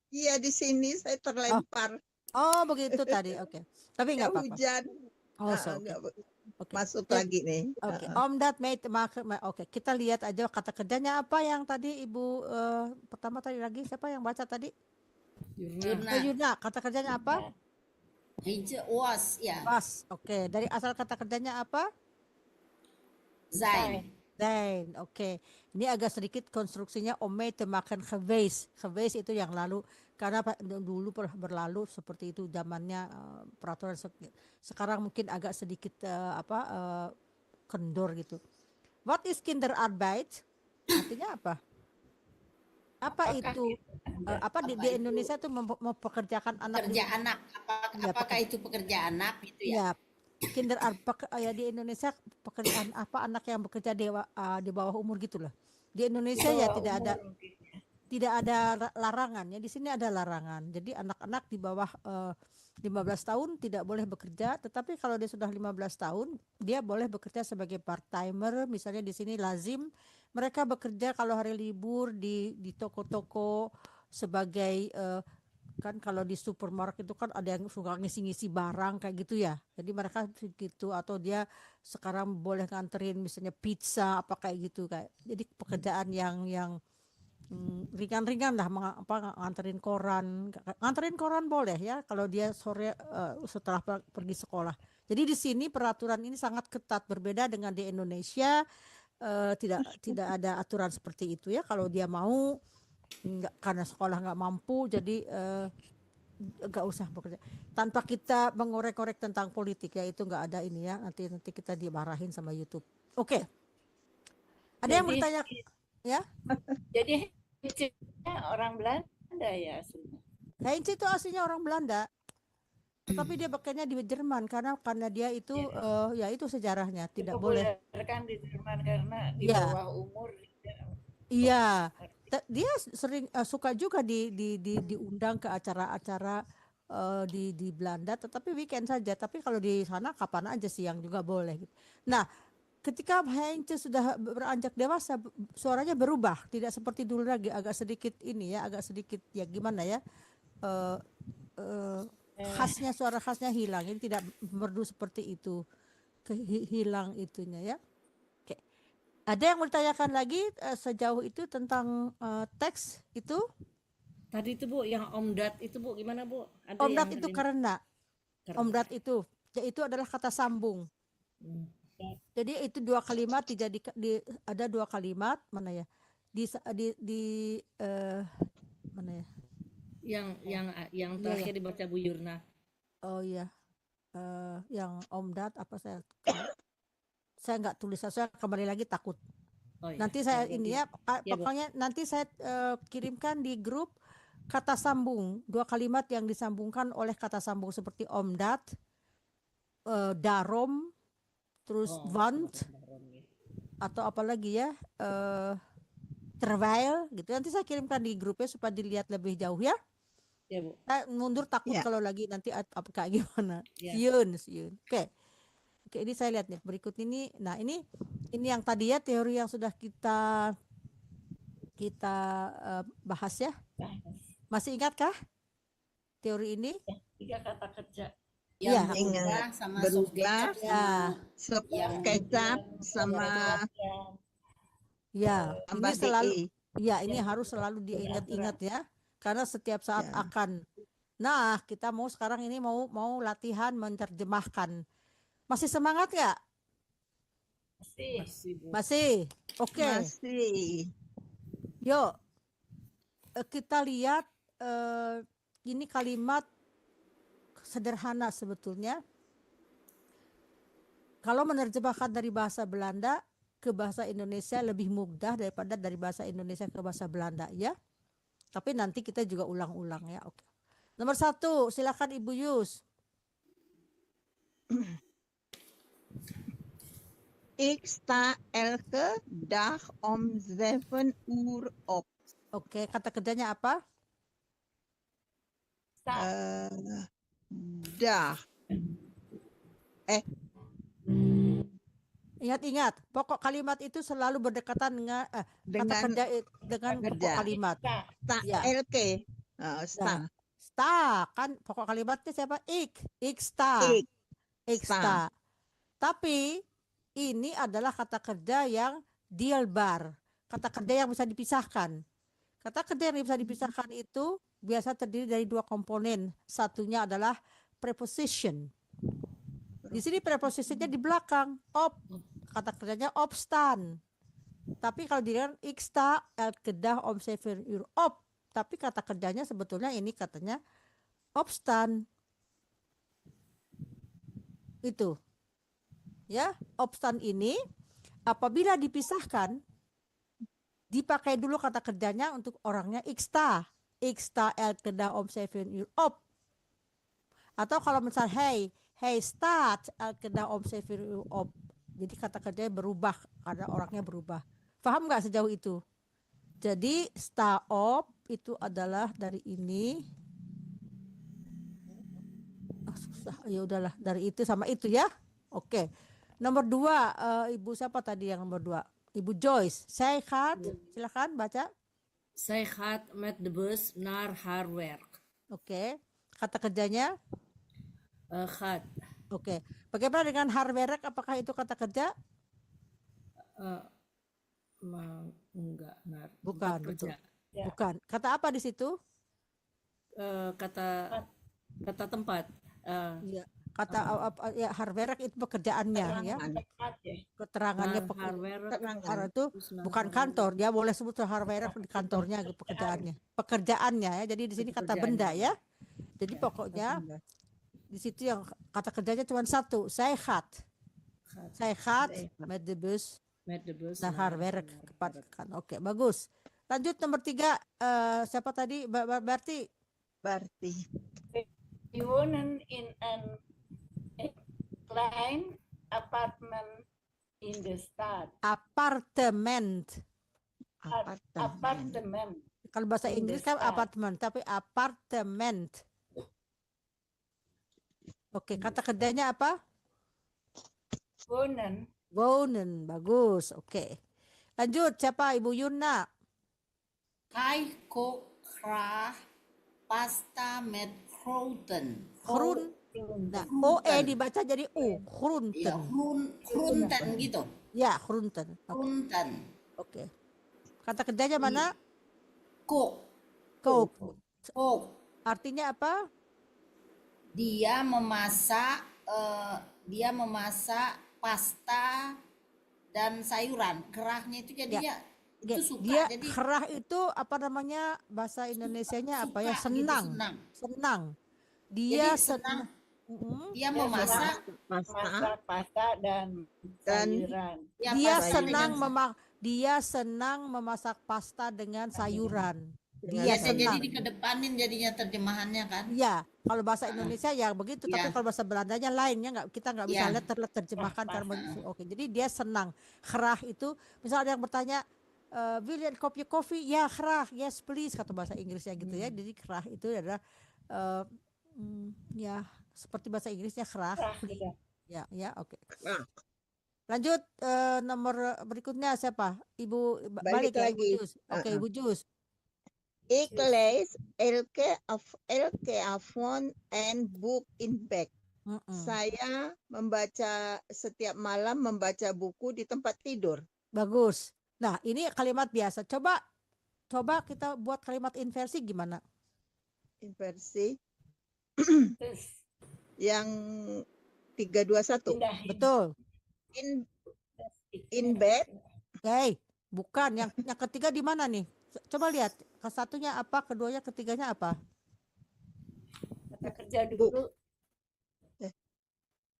Iya, di sini saya terlempar. Oh, begitu tadi. Oke. Tapi nggak apa-apa. Hujan. Oh, so, Nggak oke. masuk Ya, lagi nih. Oke. Om dat oke, kita lihat aja kata kerjanya apa yang tadi Ibu pertama tadi lagi siapa yang baca tadi? Yurna. Yuna, kata kerjanya apa? Heinze was ya. Pas. Oke, dari asal kata kerjanya apa? Zijn. Zijn. Oke. Ini agak sedikit konstruksinya ome te maken geweest. Geweest itu yang lalu karena dulu berlalu seperti itu zamannya peraturan sekarang mungkin agak sedikit kendor gitu. What is kinderarbeit? Artinya apa? Apa itu? Apa di Indonesia itu mempekerjakan anak? Pekerja anak. Apakah itu pekerja anak gitu ya? Ya, ya di Indonesia pekerjaan apa anak yang bekerja di bawah umur gitu loh. Di Indonesia ya tidak ada larangan ya. Di sini ada larangan. Jadi anak-anak di bawah 15 tahun tidak boleh bekerja, tetapi kalau dia sudah 15 tahun dia boleh bekerja sebagai part timer. Misalnya di sini lazim mereka bekerja kalau hari libur di toko-toko sebagai kan kalau di supermarket itu kan ada yang suka ngisi-ngisi barang kayak gitu ya. Jadi mereka gitu atau dia sekarang boleh nganterin misalnya pizza apa kayak gitu kayak. Jadi pekerjaan yang ringan-ringan lah nganterin koran boleh ya kalau dia sore setelah pergi sekolah. Jadi di sini peraturan ini sangat ketat berbeda dengan di Indonesia. Tidak ada aturan seperti itu ya. Kalau dia mau karena sekolah nggak mampu jadi nggak usah bekerja tanpa kita mengorek-korek tentang politik ya, itu nggak ada ini ya, nanti kita dimarahin sama YouTube. Oke. Ada yang bertanya ya? Jadi Heinze orang Belanda ya aslinya. Heinze itu aslinya orang Belanda, tetapi dia bekerja di Jerman karena dia itu ya itu sejarahnya tidak boleh. Kan di Jerman karena di Ya. bawah umur. Iya, dia sering suka juga diundang ke acara-acara di Belanda, tetapi weekend saja. Tapi kalau di sana kapan aja siang juga boleh. Nah, ketika Heinze sudah beranjak dewasa, suaranya berubah, tidak seperti dulu lagi, agak sedikit ini ya, agak sedikit ya gimana ya, suara khasnya hilang, ini tidak merdu seperti itu, hilang itunya ya. Oke. Ada yang bertanyakan lagi sejauh itu tentang teks itu? Tadi itu Bu, yang omdat itu Bu, gimana Bu? Ada Omdat yang itu karena. omdat itu, yaitu adalah kata sambung. Jadi itu dua kalimat ada dua kalimat mana ya? Mana ya? Yang terakhir dibaca Bu Yurna. Oh iya. Yang omdat apa saya nggak tulis, saya kembali lagi takut. Oh, iya. Nanti saya ini ya, pokoknya nanti saya kirimkan di grup kata sambung, dua kalimat yang disambungkan oleh kata sambung seperti omdat, darom, terus want, atau apa lagi ya, terwijl gitu. Nanti saya kirimkan di grupnya supaya dilihat lebih jauh ya. Ya Bu. Saya mundur takut Ya. kalau lagi nanti apa kayak gimana. Ya. Siun. Oke, ini saya lihat nih berikut ini. Nah ini yang tadi ya teori yang sudah kita kita bahas ya. Bahas. Masih ingatkah teori ini? Ya, 3 kata kerja. Iya. Yang Ingat. berubah sama sop Berubah. kecap sama Sop yang kecap sama Ya, tambah ini selalu DE. ya, ini harus selalu diingat-ingat ya. Karena setiap saat Ya. akan. Nah, kita mau sekarang ini mau latihan menerjemahkan. Masih semangat nggak? Masih. Masih. Oke. Masih. Yuk. Kita lihat ini kalimat sederhana sebetulnya. Kalau menerjemahkan dari bahasa Belanda ke bahasa Indonesia lebih mudah daripada dari bahasa Indonesia ke bahasa Belanda ya. Tapi nanti kita juga ulang-ulang ya. Oke. Nomor 1, silakan Ibu Yus. Ik sta elke dag om 7 uur op. Oke, kata kerjanya apa? Dag. Ingat-ingat, pokok kalimat itu selalu berdekatan dengan kata kerja dengan pokok kalimat. Sta Ya. elke. Sta. Sta, kan pokok kalimatnya siapa? Ik sta. Ik sta. Tapi ini adalah kata kerja yang deelbaar. Kata kerja yang bisa dipisahkan. Kata kerja yang bisa dipisahkan itu biasa terdiri dari 2 komponen. Satunya adalah preposition. Di sini prepositionnya di belakang, op. Kata kerjanya opstaan. Tapi kalau dilihat ik sta elke dag om 7 uur op. Tapi kata kerjanya sebetulnya ini katanya opstaan. Itu. Ya, opstaan ini apabila dipisahkan dipakai dulu kata kerjanya untuk orangnya ik sta. Ik sta elke dag om 7 uur op. Atau kalau misal hey staat elke dag om 7 uur op. Jadi kata kerjanya berubah karena orangnya berubah. Paham nggak sejauh itu? Jadi sta op itu adalah dari ini. Susah. Ya udahlah, dari itu sama itu ya. Oke. Nomor 2, Ibu siapa tadi yang nomor 2? Ibu Joyce. Zij gaat, silakan baca. Zij gaat met de bus naar haar werk. Oke. Kata kerjanya? Gaat. Oke. Bagaimana dengan haar werk? Apakah itu kata kerja? Enggak, naar Bukan, tempat kerja. Bukan. Kata apa di situ? Kata tempat. Iya. Kata ya haar werk itu pekerjaannya ya. Keterangannya Haar itu bukan kantor. Dia boleh sebut haar werk di kantornya pekerjaannya. Pekerjaannya ya. Jadi di sini kata benda ya. Jadi pokoknya di situ yang kata kerjanya cuma satu, zij gaat. Zij gaat met de bus naar haar werk. Oke, bagus. Lanjut nomor 3, siapa tadi? Berarti Die wonen in een klein appartement in de stad. apartement. Appartement. Kalau bahasa In Inggris the kan stad. apartemen, tapi apartemen. Oke, kata kerjanya apa? Wonen. Wonen, bagus. Oke. Lanjut, siapa? Ibu Yuna. Hij kookt graag pasta met groenten. Groen. Nah, OE dibaca jadi U. Iya, Groenten. groenten gitu. Ya, groenten. Groenten. Oke. Kata kerjanya mana? Kook. Cook. Kook. Artinya apa? Dia memasak pasta dan sayuran. Kerahnya itu jadinya itu suka. Dia Jadi kerah itu apa namanya bahasa Indonesianya apa ya? suka gitu, Senang. senang. Dia Jadi senang. Mm-mm. Dia memasak. Masak pasta dan sayuran. Ya, Dia pasta senang dengan- dia senang memasak pasta dengan sayuran. Dia Biasa jadi senang. dikedepanin jadinya terjemahannya kan. Iya, kalau bahasa Indonesia ya begitu, tapi Iya. kalau bahasa Belandanya lainnya kita nggak bisa Iya. lihat terjemahkan karena oke. Jadi dia senang. Graag itu, misalnya ada yang bertanya, wil je een kopje koffie? Ya, graag. Yes, please kata bahasa Inggrisnya gitu ya. Jadi graag itu adalah ya seperti bahasa Inggrisnya graag. Iya. Ya, ya, oke. Lanjut nomor berikutnya siapa? Ibu Balik balik ya Ibu lagi. Jus. Oke, Ibu Jus. Ik lees elke avond een boek in bed. Mm-mm. Saya membaca setiap malam membaca buku di tempat tidur. Bagus. Nah, ini kalimat biasa. Coba kita buat kalimat inversi gimana? Inversi Terus yang 321. pindahin. Betul. In bed. Bukan. Yang ketiga di mana nih? Coba lihat. Kesatunya apa? Keduanya, ketiganya apa? Kata kerja dulu.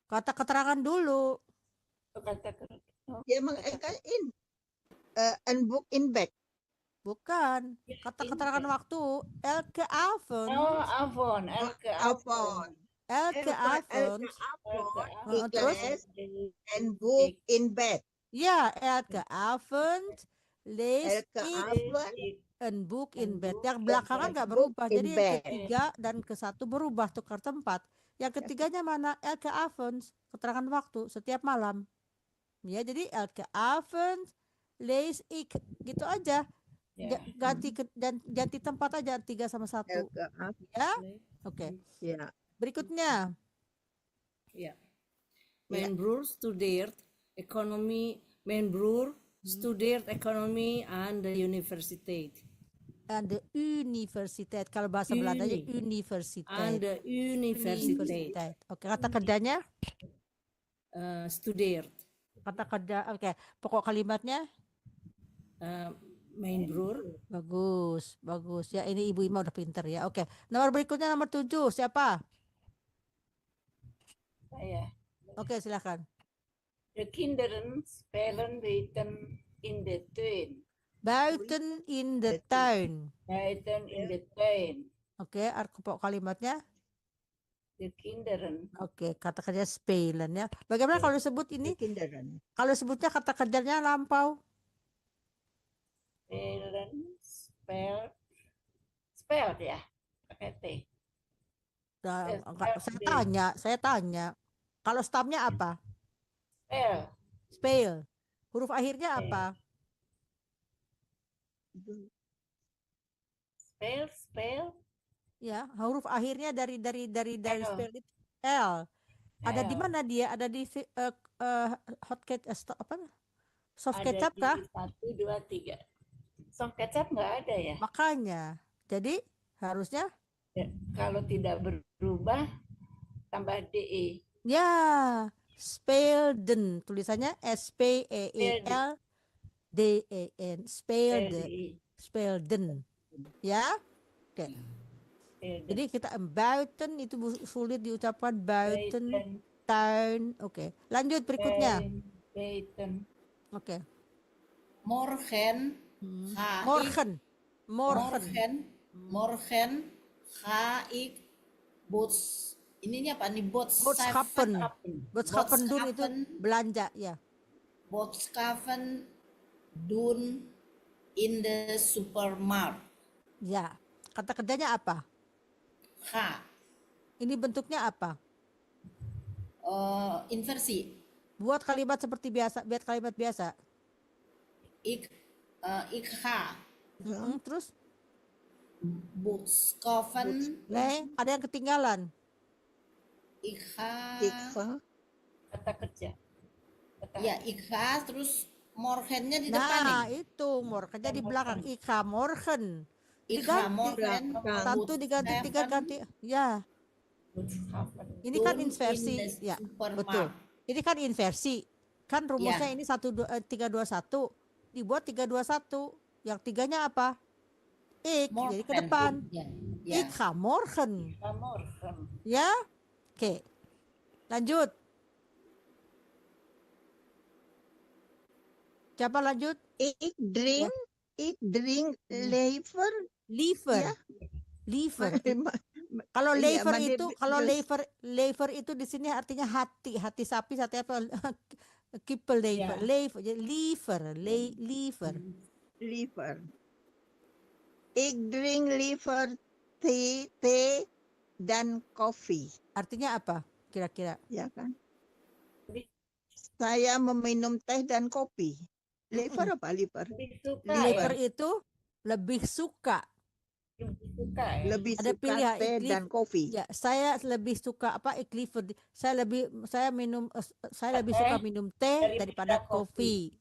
Kata keterangan dulu. Kata kerja. Dia kan een boek in bed. Bukan. Kata keterangan waktu. Elke avond. Oh, Avon. Elke Avon. Elke avond. Ik Terus? lees een boek in bed. Ya, elke avond. Lees Elke ik avond een boek in bed. boek Yang in belakangan bed. nggak Book berubah. in Jadi yang bed. ketiga dan ke satu berubah tukar tempat. Yang ketiganya mana? Elke avond. Keterangan waktu setiap malam. Ya, jadi elke avond lees ik. Gitu aja. Ya. Ganti tempat aja 3 sama 1. Elke avond. Ya. Oke. Ya. Berikutnya. Ja. Mijn broer studeert economie. Mijn broer studeert economie aan de universiteit. Aan de universiteit. Kalau bahasa Belandanya Aan universiteit. de universiteit. Oke, kata kerjanya? Studeert. Kata kerja. Oke. Pokok kalimatnya? Mijn broer. Bagus. Ya, ini Ibu Ima udah pinter ya. Oke. Nomor berikutnya nomor 7. Siapa? Saya. Oke, silakan. De kinderen spelen buiten in de tuin. Buiten in the tuin. Buiten in de tuin. Oke, pokok kalimatnya? De kinderen. Oke, kata kerja spelen ya. Bagaimana kalau disebut ini? Kinderen. Kalau sebutnya kata kerjanya lampau? Spelen. Spel ya. Pakai T. Nah, Yes, saya tanya. Kalau stamnya apa? Spel. Spell. Huruf akhirnya apa? Spel. Ya, huruf akhirnya dari L. spell itu L. Ada di L. mana dia? Ada di hot ketchup apa? Soft Ada ketchup di kah? 1, 2, 3. Soft ketchup nggak ada ya? Makanya. Jadi harusnya Ya, kalau tidak berubah tambah DE. ya Spelden. Tulisannya SPEELDEN. Spelden. Spelden. Ya. Oke. Jadi kita buiten itu sulit diucapkan buiten tuin. Oke. Lanjut berikutnya. Buiten. Oke. Morgen ga ik. Morgen ga ik ininya apa nih? Boodschappen doen itu belanja ya. Boodschappen doen in de supermarkt. Ya. Kata kerjanya apa? Ga. Ini bentuknya apa? Inversi. Buat kalimat seperti biasa, buat kalimat biasa. Ik ga. Terus? Boodschappen. Ada yang ketinggalan. Ik ga. Kata kerja. Ya, ik ga terus morgennya di depan Nah, nih. itu morgennya di belakang. Ika morgen. Ik ga morgen. Satu diganti, tiga ganti. Ya, ini kan inversi. Ya, betul. Ini kan inversi. Kan rumusnya ini 321. Dibuat 321. Yang tiganya apa? Ik, jadi ke depan. Ik ga morgen. Ya, oke. Lanjut. Siapa lanjut? Ik drink lever. Liever. Liever. Kalau Iya, lever Made itu, lever itu di sini artinya hati sapi, hati apa? Kippel lever, lever, jadi liever. Liever. Ik drink liever teh dan kopi. Artinya apa? Kira-kira? Ya kan? Saya meminum teh dan kopi. Liver apa liver? Lebih suka Liver ya. itu lebih suka. Lebih suka ya. Lebih Ada suka pilihan teh dan kopi. Ya, saya lebih suka apa liver. Saya lebih suka Teh minum teh daripada daripada kopi. kopi.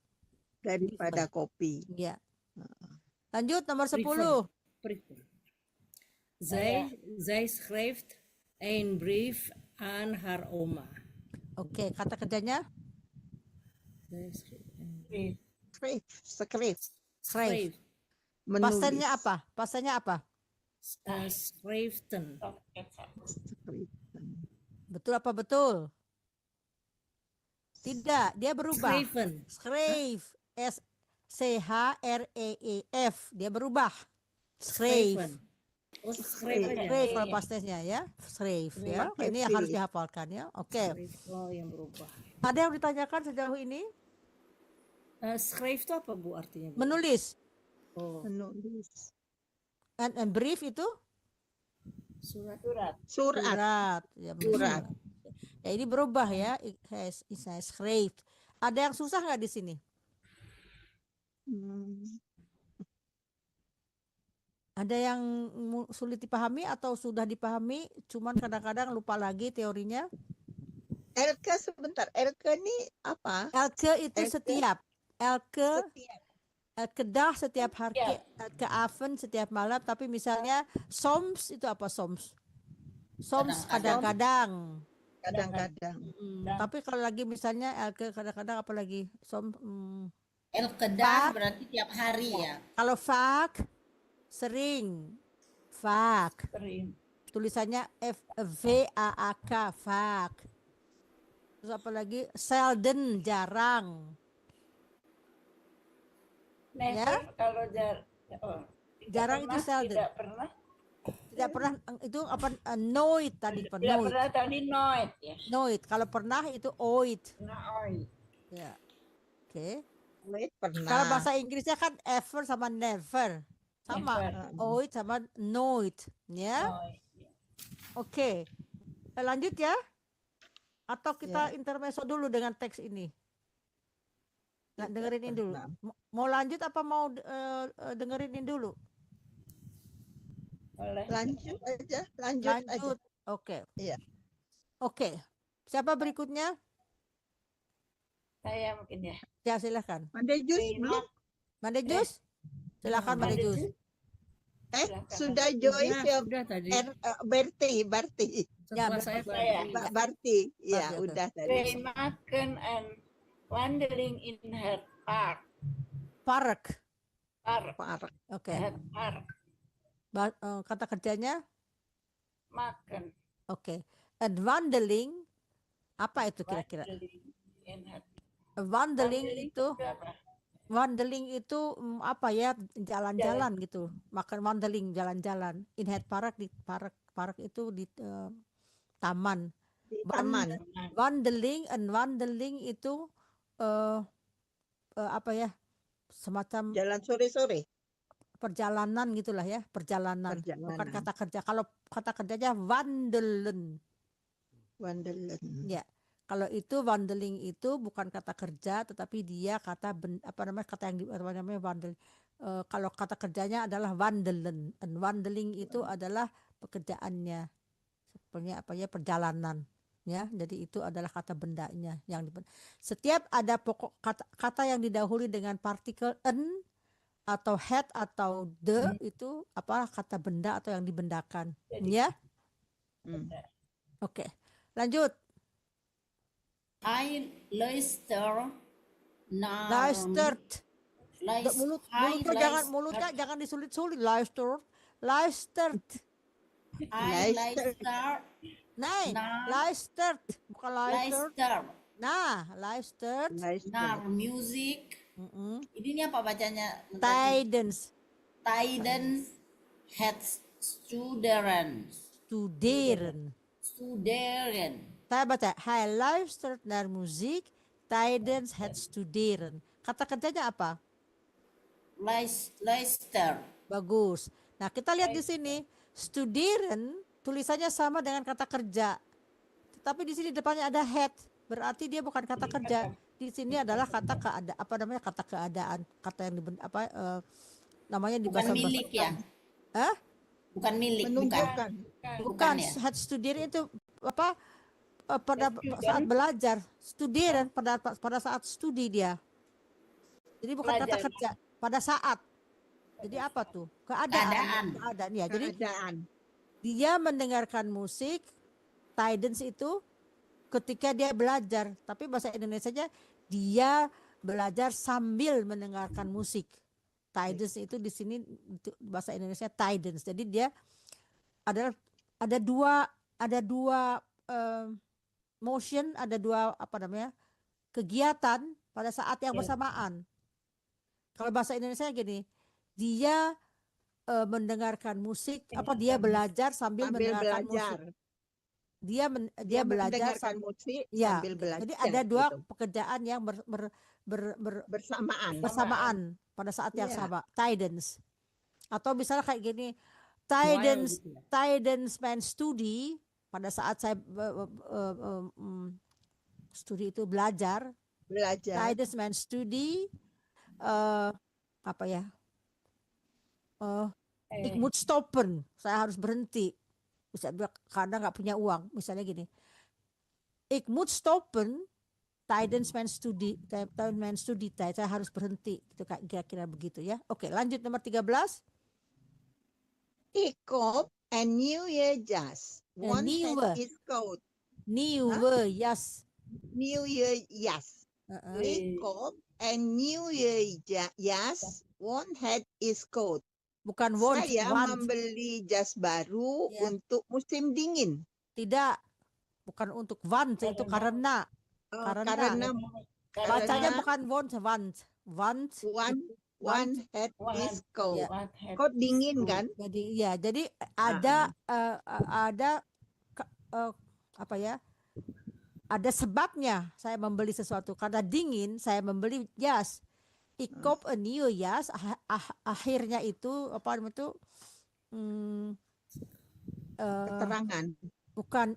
Daripada kopi. Ya. Lanjut nomor 10. Prefer. Zij schrijft een brief aan haar oma. Oke, kata kerjanya Zij schrijft- Skrif. schrijf. Menulis. Pasennya apa? Pasennya apa? Schrijften. Skrif. Betul apa betul? Tidak, dia berubah. Schrijven. Schrijf. S-C-H-R-E-E-F. Dia berubah. Schrijf. Schrijven. Oh, schrijf aja. Schrijf kalau past tense-nya ya. Schrijf ya. Pakai Ini yang harus V. dihafalkan ya. Oke. Schrijf, oh, yang berubah. Ada yang ditanyakan sejauh ini? Schrijf itu apa Bu artinya, Bu? Menulis. Oh, Menulis. And brief itu surat. Surat. Surat. surat. Ya, Surat. ya ini berubah ya. Saya schrijf. Ada yang susah nggak di sini? Hmm. Ada yang sulit dipahami atau sudah dipahami, cuman kadang-kadang lupa lagi teorinya? Elke sebentar. Elke ini apa? Elke itu Elke. setiap. Elke, Setiap. elke dag setiap hari, elke avond setiap malam. Tapi misalnya soms itu apa soms? Soms kadang-kadang. Kadang-kadang. Tapi kalau lagi misalnya elke kadang-kadang apa lagi? Elke dag berarti tiap hari ya. Kalau vaak sering. Vaak. Sering. Tulisannya V-A-A-K, vaak. Terus apa lagi? Selden, jarang. Never kalau Jarang itu seldom. Tidak pernah. Tidak pernah itu apa? Nooit tadi, Tidak nooit. pernah tadi noit ya. Nooit. Kalau pernah itu ooit. Noit. Ya. Oke. Wait, pernah. Kalau bahasa Inggrisnya kan ever sama never. Sama. Never. Ooit sama nooit. Ya. Noit. Oke. Lanjut ya. Atau kita intermezzo dulu dengan teks ini. Nggak dengerin ini dulu. Mau lanjut apa mau dengerin ini dulu? Boleh. Lanjut aja. Lanjut aja. Lanjut. Oke. Iya. Oke. Siapa berikutnya? Saya mungkin ya. Ya silahkan. Mande Jus belum? Mande Jus? Silakan Mande Jus. Silakan. Sudah Joyce ya. Udah tadi. Barti. Setelah saya Barti. Ya, Barti, udah tadi. They makan and wandering in her park. Park. Park. Oke. Her park. Kata kerjanya? Makan. Oke. And wandering, apa itu kira-kira? Wandering in her. Wandering itu, Apa? wandering itu apa ya? Jalan-jalan gitu. Makan wandering, jalan-jalan. In Hyde Park, di park itu di taman. Di taman. Wandering itu apa ya? Semacam Jalan sore-sore. perjalanan gitulah ya, perjalanan. Bukan Perjalanan. kata kerja. Kalau kata kerjanya wandelen. Wandelen. Ya. Kalau itu wandeling itu bukan kata kerja, tetapi dia kata kata yang namanya wandel. Kalau kata kerjanya adalah wandelen. And wandeling itu adalah pekerjaannya. Sebenarnya apa ya, perjalanan. Ya, jadi itu adalah kata bendanya yang setiap ada pokok kata yang didahului dengan partikel en atau had atau the itu apa kata benda atau yang dibendakan. Ya. Oke. Lanjut. I luister naar Luistert. Mulutnya jangan disulit-sulit. Luistert. I luister Nee, luistert. Bukan luistert. Nah, luistert. naar music. Ini apa bacanya? Tijdens. Tijdens het studeren. Saya baca, hij luistert naar muziek tijdens het studeren. Kata kerjanya apa? Luister. Bagus. Nah, kita lihat di sini, studeren tulisannya sama dengan kata kerja. Tetapi di sini depannya ada het, berarti dia bukan kata kerja. di sini adalah kata kata keadaan, kata yang namanya di Bukan bahasa milik ya? Hah? Bukan milik, bukan. Menunjukkan. Bukan, ya? hat studieren itu pada saat belajar, studieren pada saat studi dia. Jadi bukan kata Belajar. kerja, pada saat. Jadi apa tuh? Keadaan ya. Jadi Keadaan. dia mendengarkan musik, Tidens itu ketika dia belajar, tapi bahasa Indonesianya dia belajar sambil mendengarkan musik. Tidens itu di sini bahasa Indonesia Tidens. Jadi dia ada dua motion, ada dua kegiatan pada saat yang bersamaan. Kalau bahasa Indonesia gini, dia mendengarkan musik, dia belajar sambil mendengarkan musik. Dia belajar mendengarkan musik ya. sambil belajar. Jadi ada dua gitu. pekerjaan yang Bersamaan. bersamaan pada saat yang Iya. sama. Tidens. Atau misalnya kayak gini, While gitu ya. Tidens man studi, pada saat saya studi itu belajar. Tidens man studi ik moet stoppen, saya harus berhenti. Bisa karena nggak punya uang, misalnya gini. Ik moet stoppen tijdens mijn studietijd, saya harus berhenti. Itu kira-kira begitu ya. Oke, lanjut nomor 13. Ik koop een nieuwe jas. Want nieuwe. het is koud. Nieuwe jas. Nieuwe jas. Ik koop een nieuwe jas. Want het is koud. Bukan want, Saya want. membeli jas baru Ya. untuk musim dingin. Tidak, bukan untuk want, itu karena. Karena Bacanya bukan want. want het is cold. Ya. Cold dingin kan? Jadi ada ada sebabnya saya membeli sesuatu. Karena dingin saya membeli jas. Ik koop een nieuwe jas. Akhirnya itu Keterangan. bukan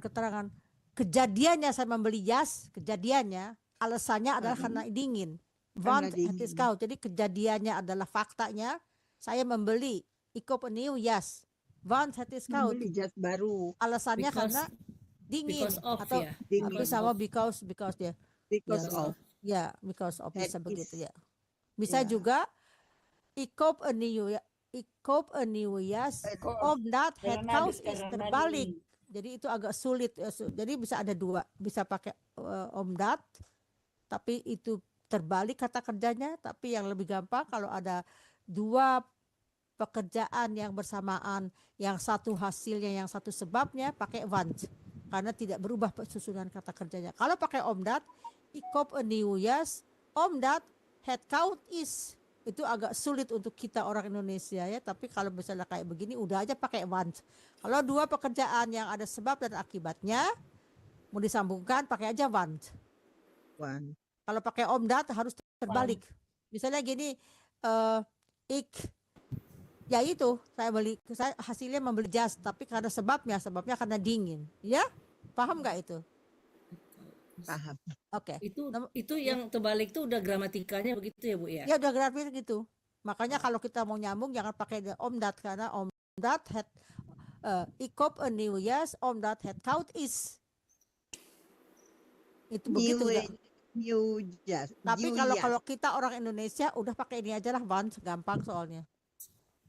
keterangan. Kejadiannya saya membeli jas, kejadiannya alasannya adalah karena dingin. Want het is koud. Jadi kejadiannya adalah faktanya saya membeli. Ik koop een nieuwe jas. Want het is koud. Membeli jas baru. Alasannya karena dingin because of, atau ya. tapi sama because dia. Because Ya. of. Ya, because of That bisa begitu is- ya. Bisa ya. juga ik koop een nieuwe jas omdat het kous is terbalik. Jadi itu agak sulit. Jadi bisa ada dua, bisa pakai omdat, tapi itu terbalik kata kerjanya. Tapi yang lebih gampang kalau ada dua pekerjaan yang bersamaan, yang satu hasilnya, yang satu sebabnya, pakai want, karena tidak berubah susunan kata kerjanya. Kalau pakai omdat, ik koop een nieuwe jas omdat het koud is. Itu agak sulit untuk kita orang Indonesia ya, tapi kalau misalnya kayak begini udah aja pakai want. Kalau dua pekerjaan yang ada sebab dan akibatnya mau disambungkan pakai aja want. Kalau pakai omdat harus terbalik. Misalnya gini, ya itu saya hasilnya membeli jas, tapi karena sebabnya karena dingin, ya paham nggak itu? Paham. Oke. Itu yang terbalik tuh udah gramatikanya begitu ya Bu ya? Ya udah gratis gitu. Makanya kalau kita mau nyambung jangan pakai omdat, karena omdat het ik koop een nieuwe jas omdat het koud is. Itu begitu. New jas. Tapi kalau kita orang Indonesia udah pakai ini aja lah, want, gampang soalnya.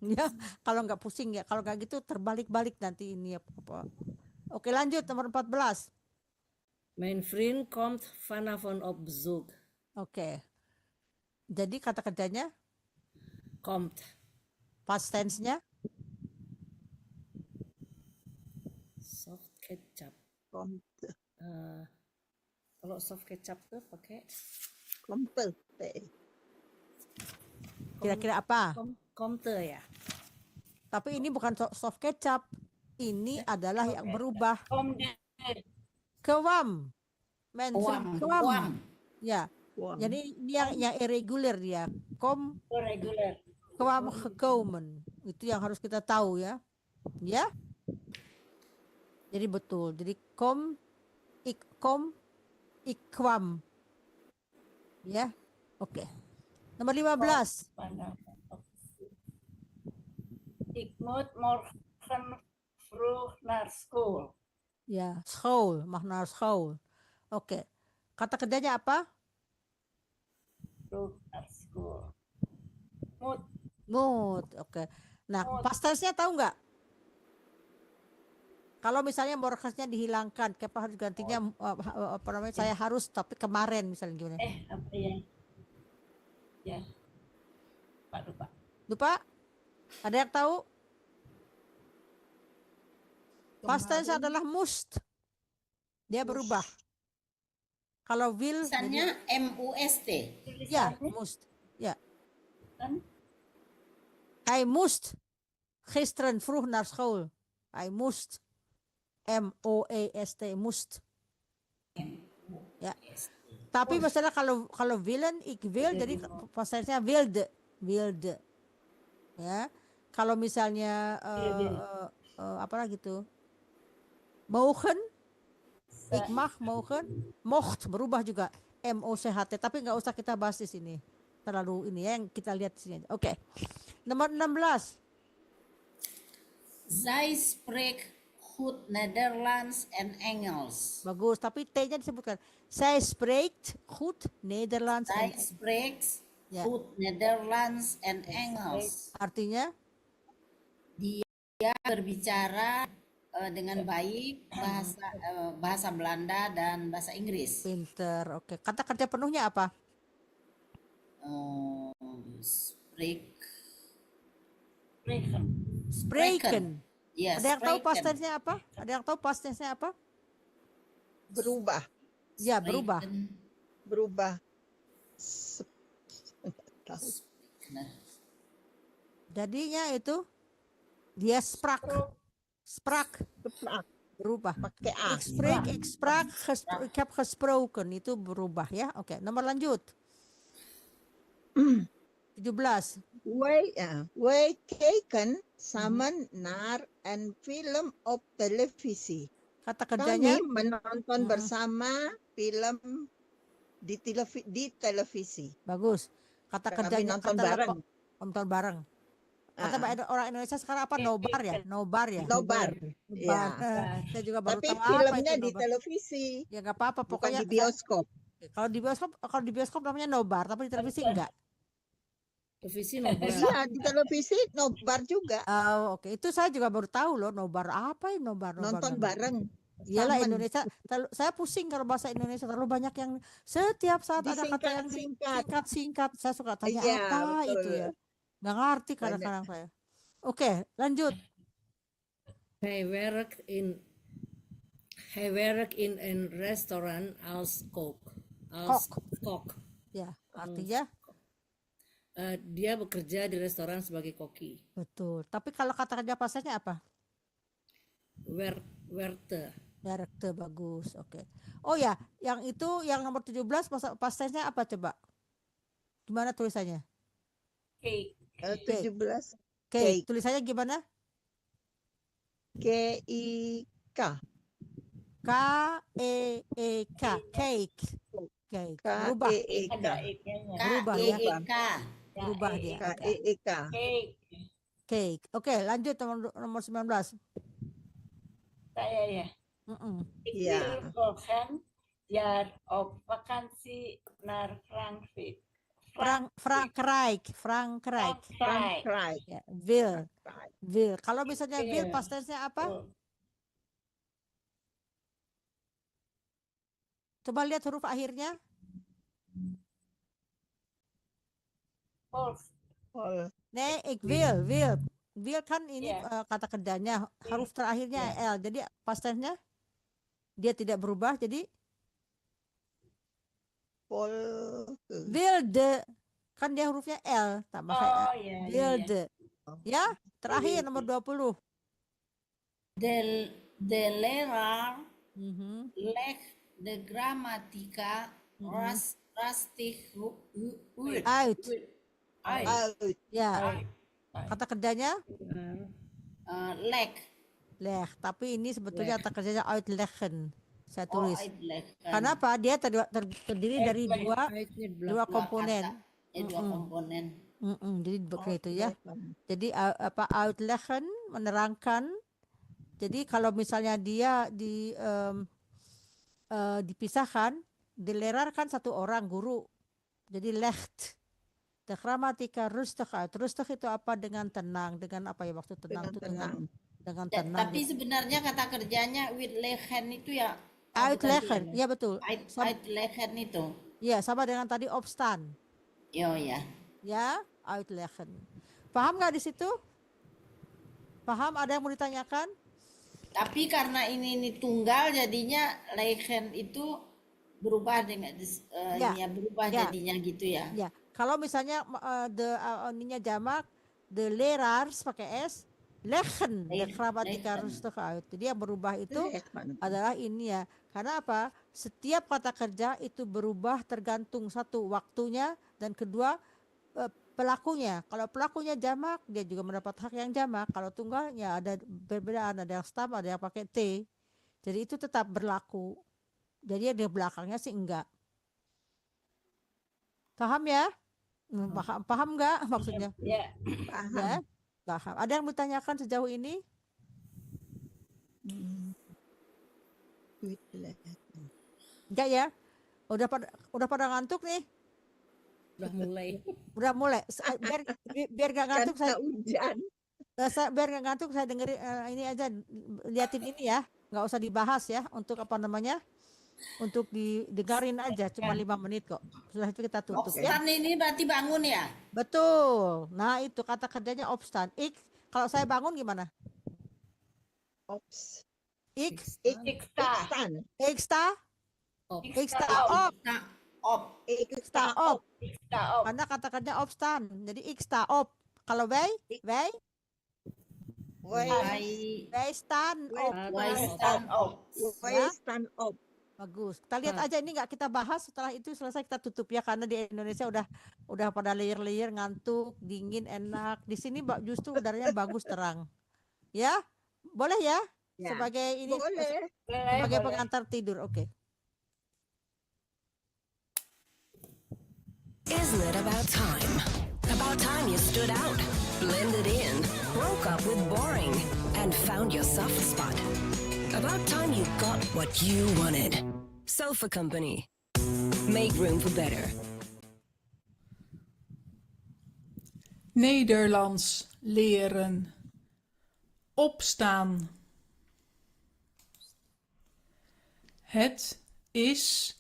Ya, kalau nggak pusing ya. Kalau nggak gitu terbalik-balik nanti ini ya. Oke, lanjut nomor 14. Mijn vriend komt vanavond op bezoek. Oke. Jadi kata kerjanya Komt. past tense-nya Soft kecap. Komt. Kalau soft kecap tuh pakai Komte. kira-kira apa? komte ya. Tapi ini bukan soft kecap. Ini adalah yang berubah. Kwam. Kwam. Ya. Jadi ini yang irregular dia. Reguler. Kwam gekomen. Itu yang harus kita tahu ya. Ya. Jadi betul. Jadi ik kwam. Ya. Oke. Nomor 15. Mana? Ik moet morgen vroeg naar school. Ya, school, makna school. Oke. Kata kerjanya apa? Vroeg naar school. Moet. Mood. Oke. Nah, Mood. past tense-nya tahu nggak? Kalau misalnya morkesnya dihilangkan, kayak harus gantinya apa namanya? Saya harus, tapi kemarin misalnya gimana? Apa ya? Ya. Lupa. Lupa? Ada yang tahu? Past tense adalah must. Dia berubah. Kalau will, Tulisannya MUST. ya must. Ya. Kan? Hij moest gisteren vroeg naar school. Hij moest. M-O-E-S-T, moest. Ya. Tapi misalnya kalau willen, ik wil, jadi pasanya wilde. Ya. Kalau misalnya apa lagi tuh? Mogen, ik mag, mogen, mocht, berubah juga. M-O-C-H-T, tapi nggak usah kita bahas di sini. Terlalu ini ya, yang kita lihat di sini aja. Oke. Nomor 16. Zij spreekt goed Nederlands en Engels. Bagus, tapi T-nya disebutkan. Zij spreekt goed Nederlands Zij en spreekt Ya. goed Nederlands en Engels. artinya Dia berbicara dengan baik bahasa Belanda dan bahasa Inggris. pinter. Oke. Kata kerja penuhnya apa? Spreken. Yes, Ada yang tahu past spreken. tense-nya apa? Ada yang tahu past tense-nya apa? Berubah. Ya, berubah. Spreken. Berubah. Nah, Jadinya itu dia sprak. Sprak, Sprak. berubah. Pakai A. Ik spreek, ik sprak, ik heb gesproken. Itu berubah ya. Oke, nomor lanjut. 17. Wij kijken samen naar een film op televisi. Kata kerjanya Kami menonton bersama film di televisi. bagus. Kata Kami kerjanya nonton kata bareng. nonton bareng. Kata orang Indonesia sekarang apa? Nobar ya? Nobar ya? Nobar. Nobar. Ya. Saya juga baru Tapi tahu apa filmnya itu di nobar. televisi, Ya nggak apa-apa. bukan Pokoknya di bioskop. kalau di bioskop namanya nobar, tapi di televisi enggak. Televisi nobar. Iya, di televisi nobar juga. Oh, oke. Itu saya juga baru tahu loh, nobar apa ya nobar. Nonton bareng. Iyalah Samen. Indonesia. Saya pusing kalau bahasa Indonesia terlalu banyak yang setiap saat ada kata yang Disingkat-singkat. singkat. Saya suka tanya Iya, apa betul. itu ya. Nggak ngerti kadang-kadang saya. Oke, lanjut. Hij werkt in een restaurant als kok. Als kok. Ya, artinya Dia bekerja di restoran sebagai koki. betul. Tapi kalau kata kerja pasanya apa? Werte. Director, bagus. Oke. Oh ya, yang itu yang nomor 17 pasanya apa coba? Gimana tulisannya? Cake. 17 Cake. Tulisannya gimana? KIK. K-E-E-K. Cake. Cake. Berubah. KEEK. Ada E-nya. Berubah ya. KEEK. Berubah dia. Oke. KEEK. Cake. Cake. Oke, lanjut nomor 19. Saya ya. Ik Ja. wil volgend jaar op vakantie naar Frankfurt. Frankrijk. Frankrijk. Frankrijk. Ya, will. Kalau misalnya will Will. past tense-nya apa? Oh, Coba lihat huruf akhirnya. Volk. Vol. Nee, ik will. Will kan ini Iya. kata kerjanya, huruf terakhirnya L. Jadi past tense-nya dia tidak berubah, jadi Vol. wilde. Kan dia hurufnya L, tambah Oh iya. wilde. Ya, terakhir nomor 20. De leraar Mhm. legt de grammatica rastig uit. Uit. Uit. Ya, kata kerjanya Leg. leg, tapi ini sebetulnya kata kerjanya uitleggen. Saya Oh, tulis. uitleggen. Karena apa? Dia terdiri dari dua Dua komponen. kata, dua komponen. Jadi begitu ya. Uitleggen. Jadi uitleggen, menerangkan. Jadi kalau misalnya dia dipisahkan, de leraar kan satu orang guru. Jadi legt de grammatica rustig uit. Rustig itu apa? Dengan tenang. Dengan apa ya maksud tenang Dengan itu? tenang. Dengan tenang. Tapi sebenarnya kata kerjanya uitleggen itu ya Uitleggen, ya betul. uitleggen itu. Ya, sama dengan tadi opstaan. Oh ya. Ya, uitleggen. Paham nggak di situ? Paham? Ada yang mau ditanyakan? Tapi karena ini tunggal jadinya leggen itu berubah dengan Ya, berubah ya. jadinya gitu ya. Ya, kalau misalnya ininya jamak, de leraars pakai S, leggen de grammatica Leggen. rustig uit. Jadi yang berubah itu Leggen. adalah ini ya. Karena apa? Setiap kata kerja itu berubah tergantung satu waktunya dan kedua pelakunya. Kalau pelakunya jamak, dia juga mendapat hak yang jamak. Kalau tunggalnya ada perbedaan, ada yang stam, ada yang pakai T. Jadi itu tetap berlaku. Jadi di belakangnya sih enggak. Paham ya? Paham enggak maksudnya? Ya. Paham. Ya, paham. Ada yang bertanyakan sejauh ini? Uitleggen. Enggak ya? Udah pada ngantuk nih? Udah mulai. Udah mulai. Biar gak ngantuk Karena hujan. biar gak ngantuk saya dengerin ini aja, liatin ini ya. Nggak usah dibahas ya, untuk apa namanya? Untuk didengarin aja, cuma 5 menit kok. Setelah itu kita tutup ya. Opstan ini berarti bangun ya? Betul. Nah, itu kata kerjanya opstaan. Kalau saya bangun gimana? Ops. Iksta. Iksta Op. op. Op. Iksta op. Iksta op. Karena kata kerja opstaan. Jadi iksta op. Kalau wij Wij staan op. Wij staan op. wij staan op. Bagus. Kita lihat aja ini nggak kita bahas, setelah itu selesai kita tutup ya, karena di Indonesia udah pada layer-layer, ngantuk, dingin, enak. Di sini justru udaranya bagus, terang. Ya? Boleh ya? Ya. Sebagai ini Boleh. sebagai pengantar tidur. Oke. Isn't it about time? About time you stood out, blended in, broke up with boring, and found your soft spot. About time you got what you wanted. Sofa Company. Make room for better. Nederlands leren. Opstaan. Het is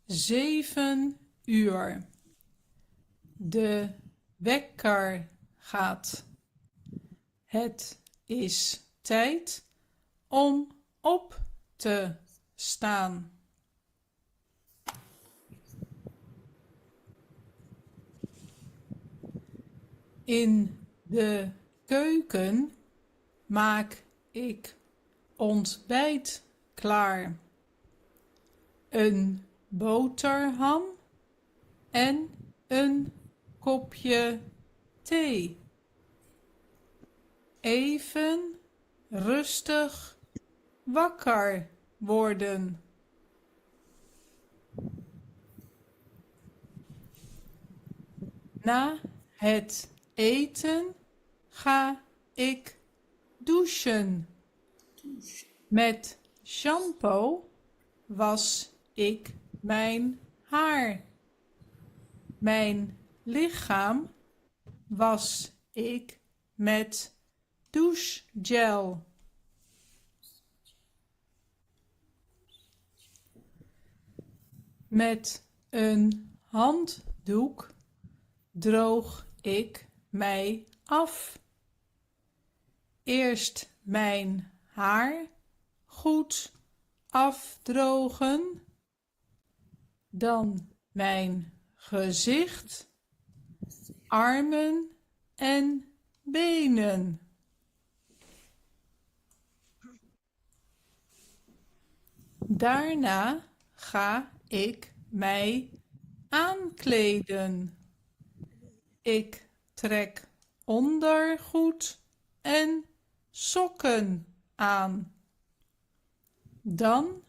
7 uur. De wekker gaat. Het is tijd om op te staan. In de keuken maak ik ontbijt klaar. Een boterham en een kopje thee. Even rustig wakker worden. Na het eten ga ik douchen. Met shampoo was ik mijn haar. Mijn lichaam was ik met douchegel. Met een handdoek droog ik mij af. Eerst mijn haar goed afdrogen, dan mijn gezicht, armen en benen. Daarna ga ik mij aankleden. Ik trek ondergoed en sokken aan. Dan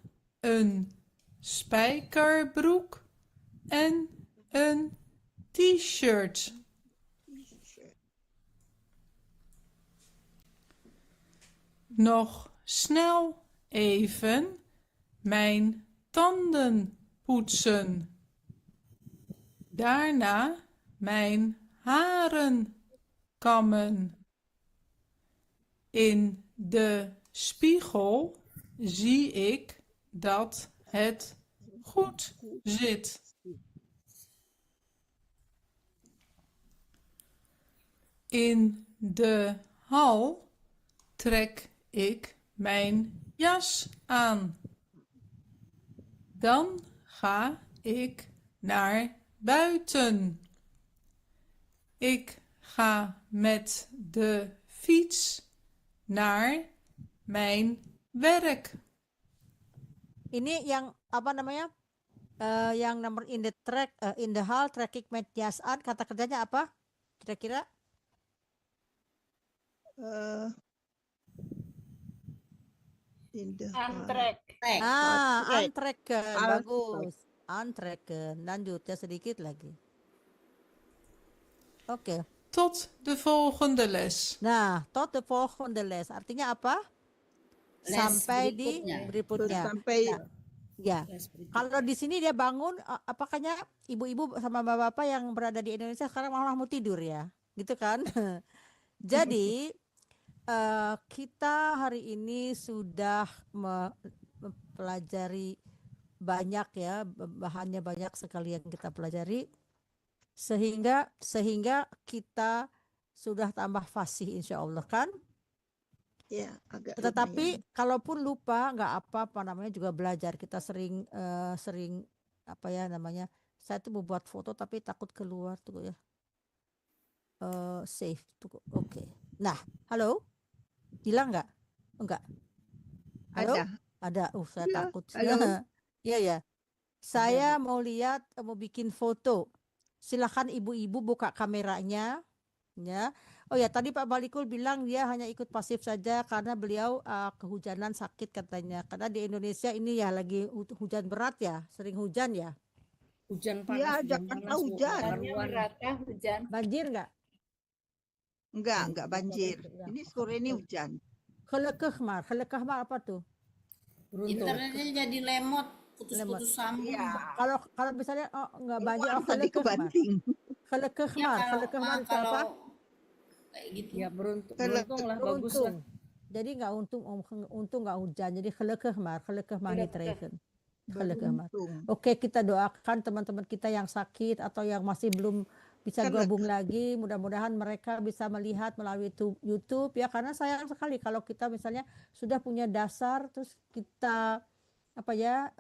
een spijkerbroek en een t-shirt. Nog snel even mijn tanden poetsen. Daarna mijn haren kammen. In de spiegel zie ik dat het goed zit. In de hal trek ik mijn jas aan. Dan ga ik naar buiten. Ik ga met de fiets naar mijn werk. Ini yang apa namanya? Yang nomor in the hall trek ik met jas aan, kata kerjanya apa? Kira-kira? In the Antrek. Antrekken, bagus. Antrekken. Lanjut ya sedikit lagi. Oke. Tot de volgende les. Nah, tot de volgende les. Artinya apa? Les Sampai berikutnya. di berikutnya. Sampai Ya. Les berikutnya. Kalau di sini dia bangun, apakahnya ibu-ibu sama bapak-bapak yang berada di Indonesia sekarang malah mau tidur ya, gitu kan? Jadi kita hari ini sudah mempelajari banyak ya, bahannya banyak sekali yang kita pelajari, sehingga kita sudah tambah fasih insya Allah kan. ya agak Tetapi kalaupun lupa nggak apa-apa, namanya juga belajar. Kita sering apa ya namanya, saya tuh membuat foto tapi takut keluar tuh ya. Save tuh. Oke. Nah, halo, hilang nggak? Enggak. Halo? Ada. Saya Ya, takut. halo. Iya ya. Saya mau lihat, mau bikin foto. Silakan ibu-ibu buka kameranya, ya. Oh ya, tadi Pak Balikul bilang dia hanya ikut pasif saja karena beliau kehujanan sakit katanya. Karena di Indonesia ini ya lagi hujan berat ya, sering hujan ya. Hujan panas, Iya, hujan Jakarta panas, Bu. hujan. Hujannya merata hujan. Banjir nggak? Enggak banjir. Ini sore ini hujan. Kelekehmar apa tuh? Beruntung. Internetnya jadi lemot, putus-putus sambung. Iya. Kalau misalnya nggak banjir, Keluar tadi kelekehmar. kebanting. Kelekehmar itu kalau apa? kayak gitu. Ya beruntung lah, bagus lah. Beruntung. Jadi nggak untung nggak hujan. Jadi kelekehmar hitreken. Kelekehmar. Beruntung. Oke, kita doakan teman-teman kita yang sakit atau yang masih belum bisa gabung lagi, mudah-mudahan mereka bisa melihat melalui YouTube ya, karena sayang sekali kalau kita misalnya sudah punya dasar terus kita apa ya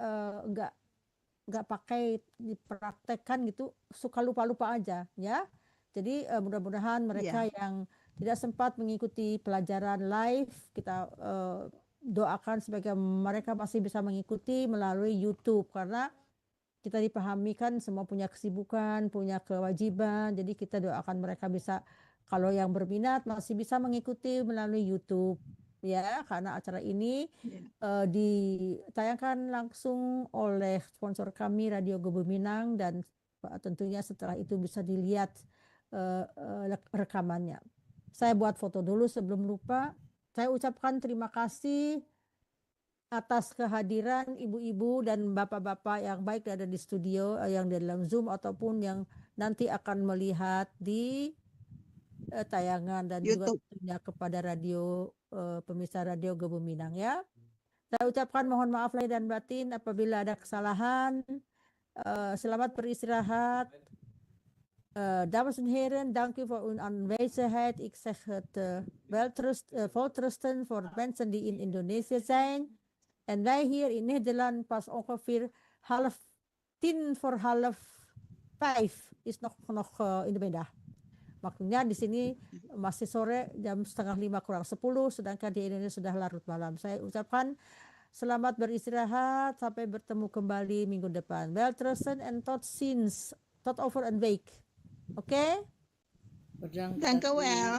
nggak pakai dipraktekkan gitu, suka lupa aja ya. Jadi mudah-mudahan mereka yang tidak sempat mengikuti pelajaran live, kita doakan sebagai mereka masih bisa mengikuti melalui YouTube, karena kita dipahami kan semua punya kesibukan, punya kewajiban. Jadi kita doakan mereka bisa, kalau yang berminat masih bisa mengikuti melalui YouTube ya, karena acara ini ditayangkan langsung oleh sponsor kami Radio Gebuminang, dan tentunya setelah itu bisa dilihat rekamannya. Saya buat foto dulu sebelum lupa. Saya ucapkan terima kasih atas kehadiran ibu-ibu dan bapak-bapak yang baik ada di studio, yang di dalam Zoom ataupun yang nanti akan melihat di tayangan, dan YouTube. juga tentunya kepada radio pemirsa Radio Gebuminang ya. Saya ucapkan mohon maaf lahir dan batin apabila ada kesalahan. Selamat beristirahat. Dames en heren, dank u voor uw aanwezigheid. Ik zeg het welterusten voor mensen die in Indonesië zijn. En wij hier in Nederland pas ongeveer 4:30 is nog in de middag. Maksudnya di sini masih sore, jam 4:30 sedangkan di Indonesia sudah larut malam. Saya ucapkan selamat beristirahat, sampai bertemu kembali minggu depan. Welterusten en tot ziens, tot over een week. Oké? Bedankt. Dank u wel.